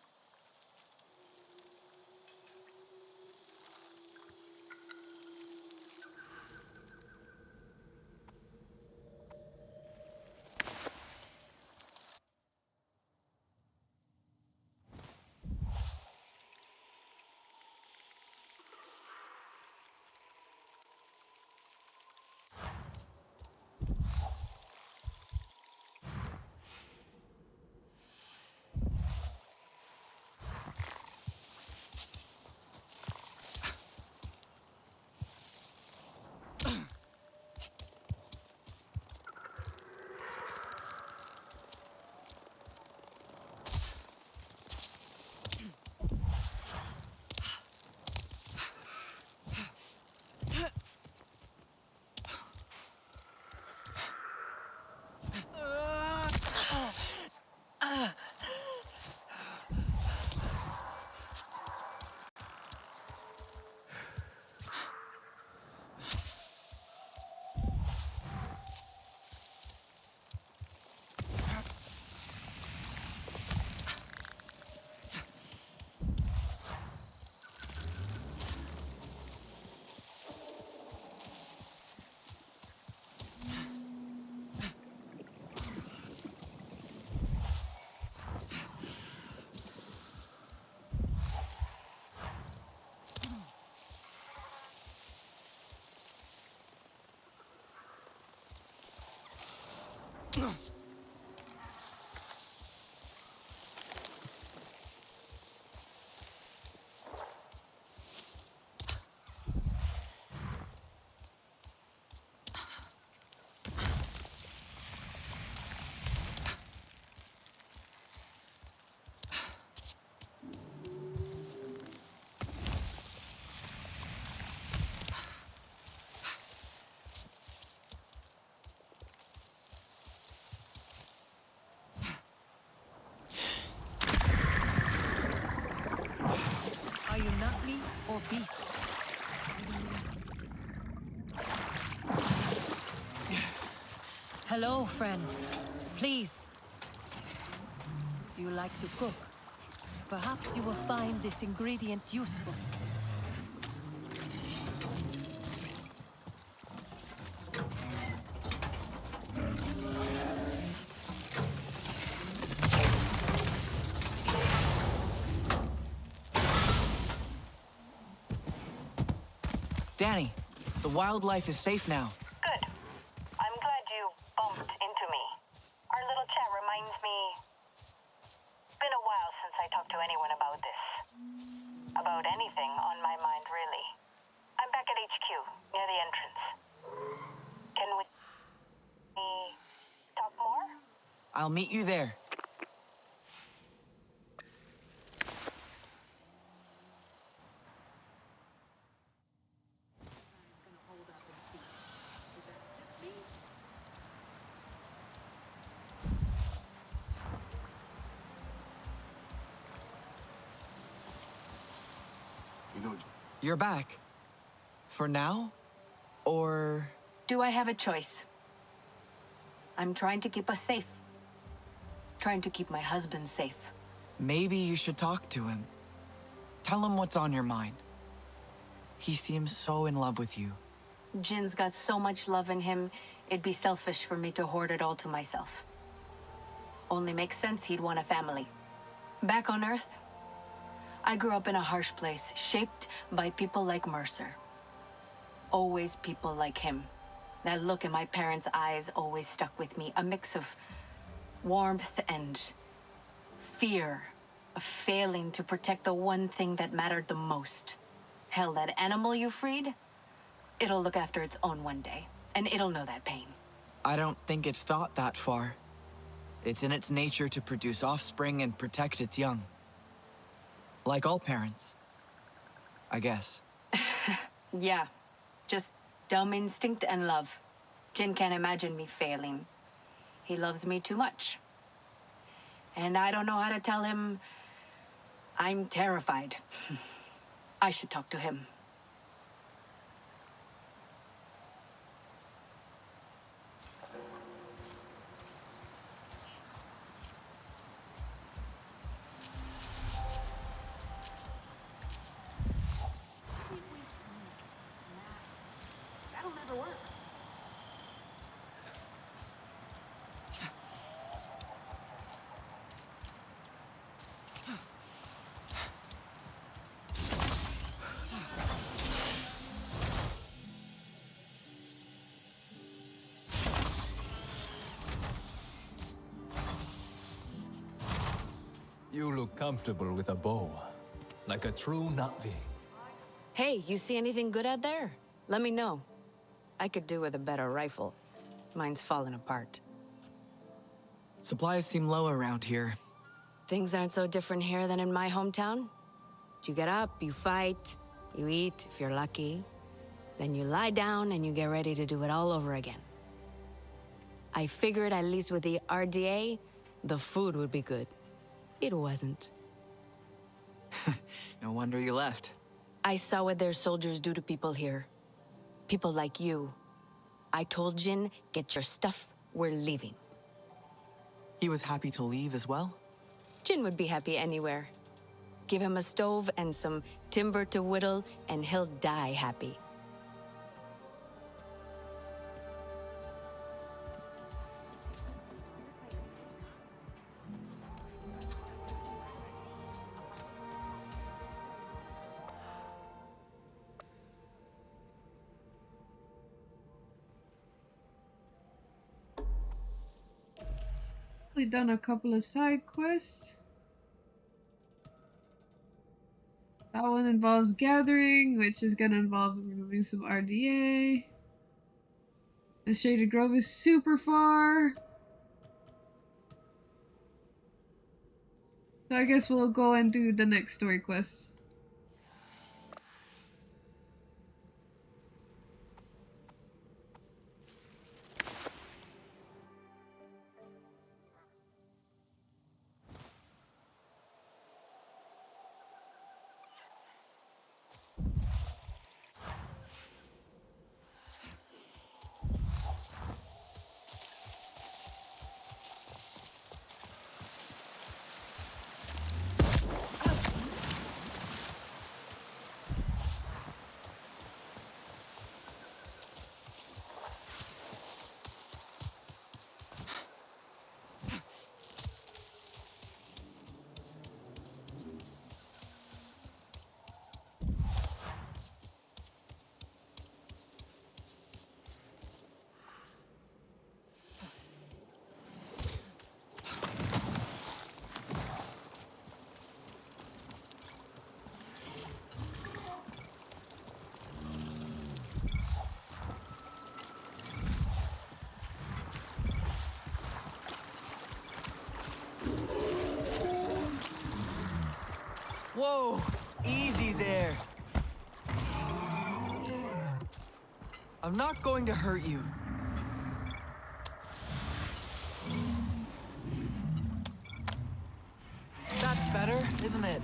Are you nutly or beast? Hello, friend. Please. Do you like to cook? Perhaps you will find this ingredient useful. Danny, the wildlife is safe now. Good. I'm glad you bumped into me. Our little chat reminds me... Been a while since I talked to anyone about this. About anything on my mind, really. I'm back at HQ, near the entrance. Can we talk more? I'll meet you there. You're back. For now? Or... Do I have a choice? I'm trying to keep us safe. Trying to keep my husband safe. Maybe you should talk to him. Tell him what's on your mind. He seems so in love with you. Jin's got so much love in him, it'd be selfish for me to hoard it all to myself. Only makes sense he'd want a family. Back on Earth, I grew up in a harsh place, shaped by people like Mercer. Always people like him. That look in my parents' eyes always stuck with me, a mix of warmth and fear of failing to protect the one thing that mattered the most. Hell, that animal you freed, it'll look after its own one day, and it'll know that pain. I don't think it's thought that far. It's in its nature to produce offspring and protect its young. Like all parents, I guess. Yeah, just dumb instinct and love. Jin can't imagine me failing. He loves me too much. And I don't know how to tell him I'm terrified. I should talk to him. That'll never work. You look comfortable with a bow, like a true Na'vi. Hey, you see anything good out there? Let me know. I could do with a better rifle. Mine's falling apart. Supplies seem low around here. Things aren't so different here than in my hometown. You get up, you fight, you eat, if you're lucky. Then you lie down and you get ready to do it all over again. I figured at least with the RDA, the food would be good. It wasn't. No wonder you left. I saw what their soldiers do to people here. People like you. I told Jin, get your stuff, we're leaving. He was happy to leave as well? Jin would be happy anywhere. Give him a stove and some timber to whittle, and he'll die happy. We've done a couple of side quests. That one involves gathering, which is gonna involve removing some RDA. The Shaded Grove is super far. So I guess we'll go and do the next story quest. Whoa! Easy there. I'm not going to hurt you. That's better, isn't it?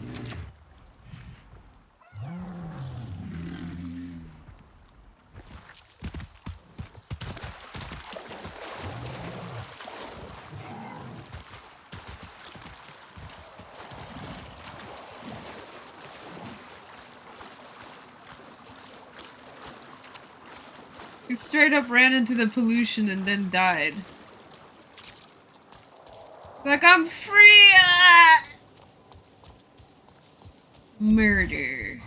He straight up ran into the pollution and then died. Like, I'm free! Ah! Murder.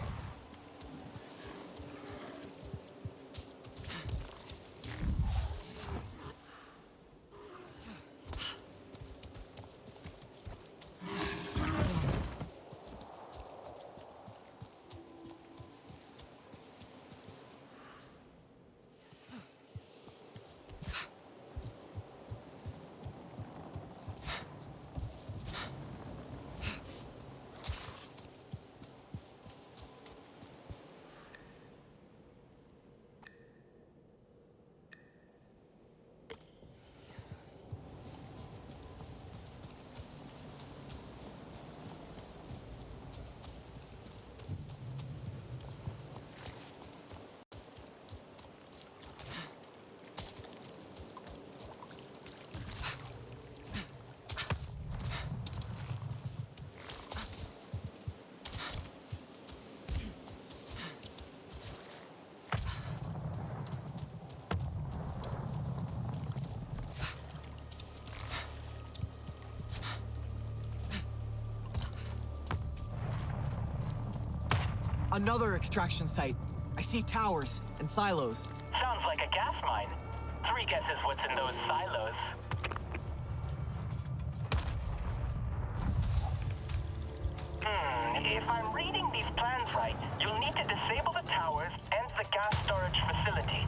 Another extraction site. I see towers and silos. Sounds like a gas mine. 3 guesses what's in those silos. If I'm reading these plans right, you'll need to disable the towers and the gas storage facility.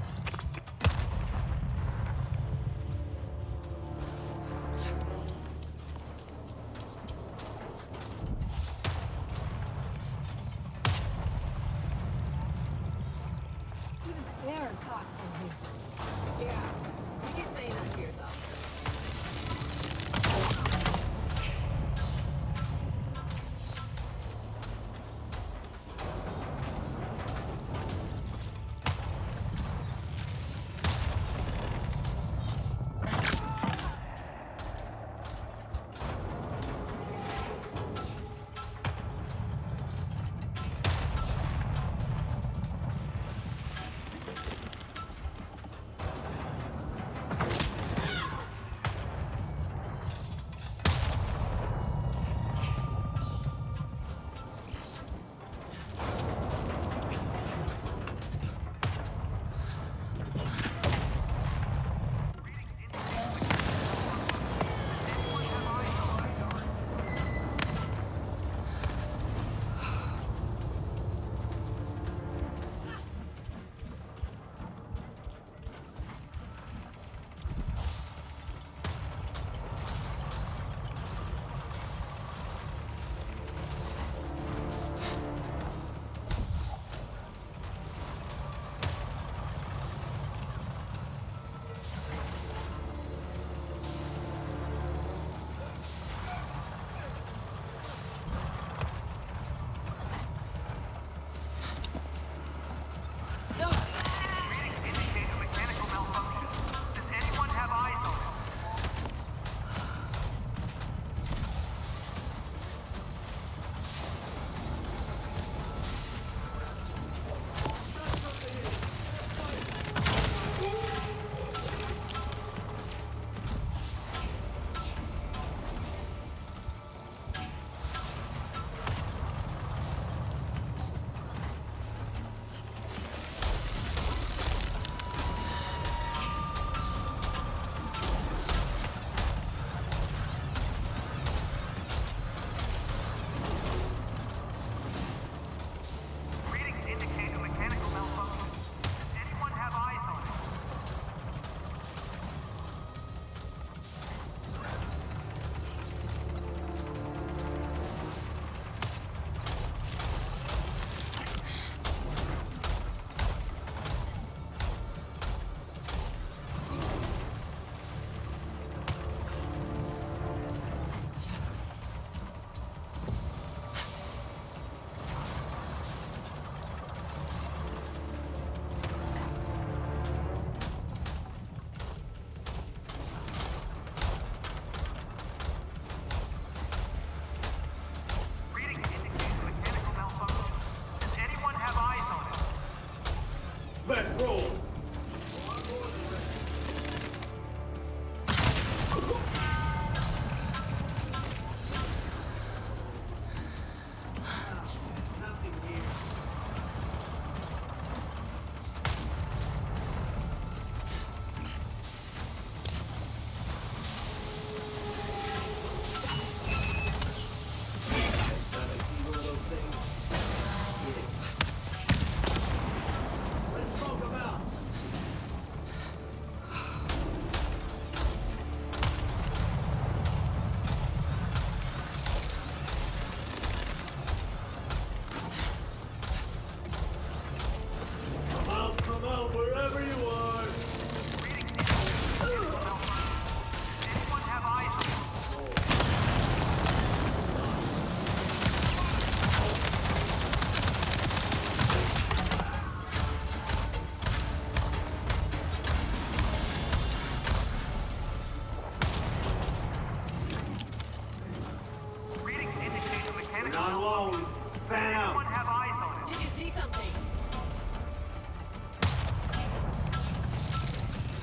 not alone. Fan out. Anyone have eyes on it? Did you see something?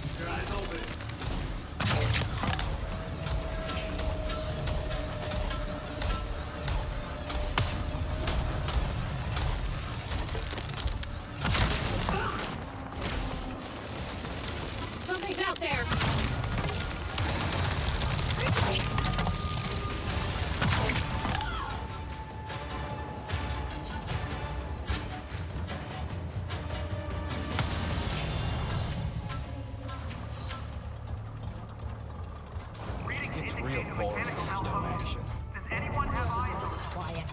Keep your eyes open. Something's out there. It's real boring stage, no action. Does anyone have eyes on it? Quiet.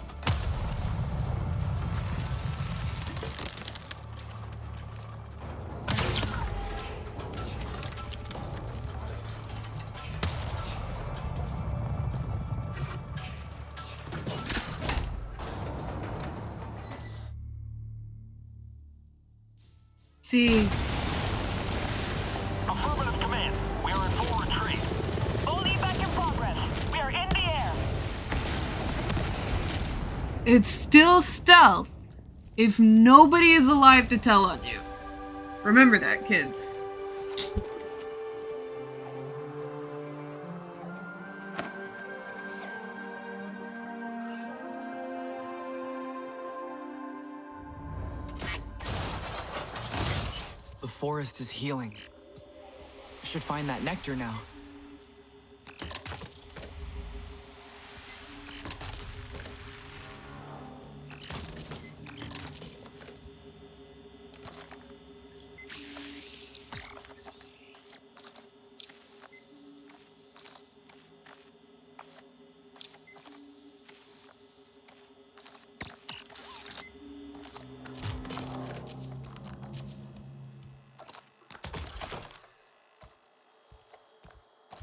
See, Affirmative command. We are in full retreat. Full evac in progress. We are in the air. it's still stealth if nobody is alive to tell on you. Remember that, kids. The forest is healing. Should find that nectar now.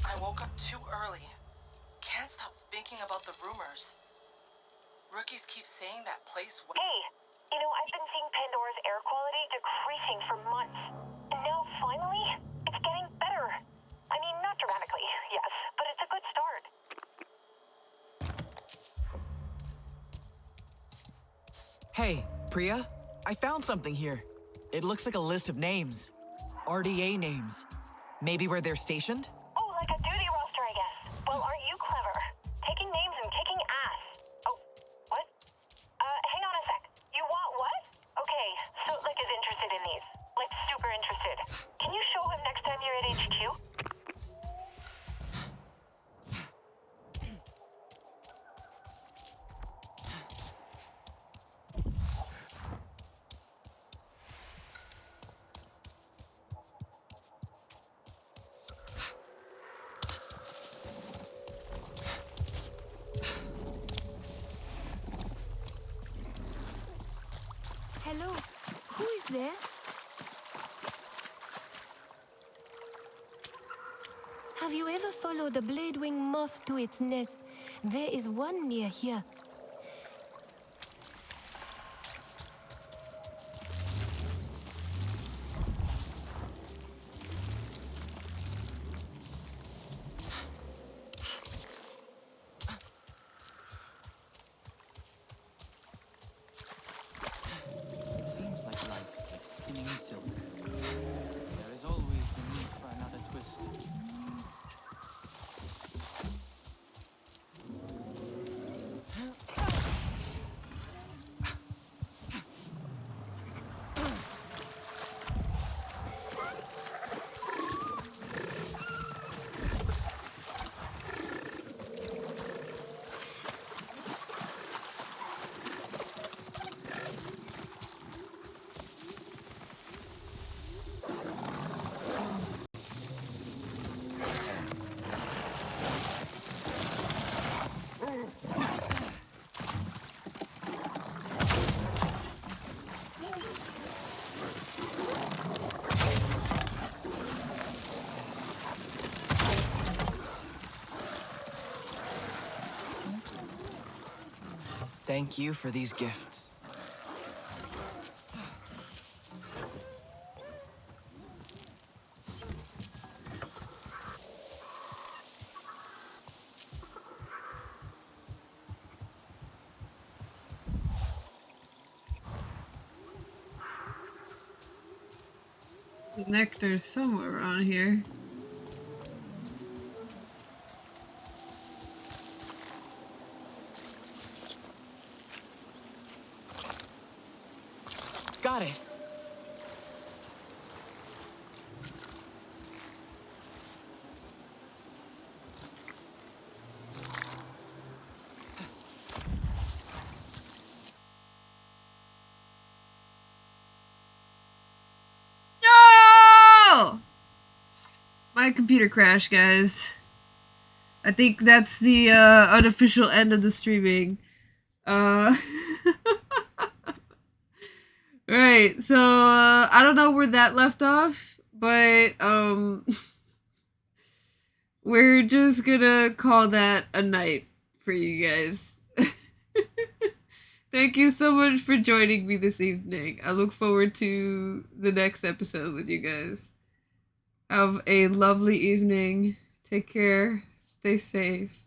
I woke up too early. Can't stop thinking about the rumors. Rookies keep saying that place. Hey, you know, I've been seeing Pandora's air quality decreasing for months. And now, finally, it's getting better. I mean, not dramatically, yes, but it's a good start. Hey, Priya, I found something here. It looks like a list of names. RDA names. Maybe where they're stationed? Oh, like a duty roster, I guess. Well, aren't you clever? Taking names and kicking ass. Oh, what? Hang on a sec. You want what? Okay, Sootlik is interested in these. Like, super interested. Can you show him next time you're at HQ? Hello, who is there? Have you ever followed a bladewing moth to its nest? There is one near here. It seems like life is like spinning silk. There is always the need for another twist. Thank you for these gifts. The nectar's somewhere around here. Got it. No! My computer crashed, guys. I think that's the unofficial end of the streaming. Right, so I don't know where that left off, but we're just gonna call that a night for you guys. Thank you so much for joining me this evening. I look forward to the next episode with you guys. Have a lovely evening. Take care. Stay safe.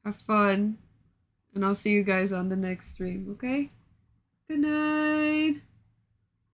Have fun. And I'll see you guys on the next stream, okay? Good night.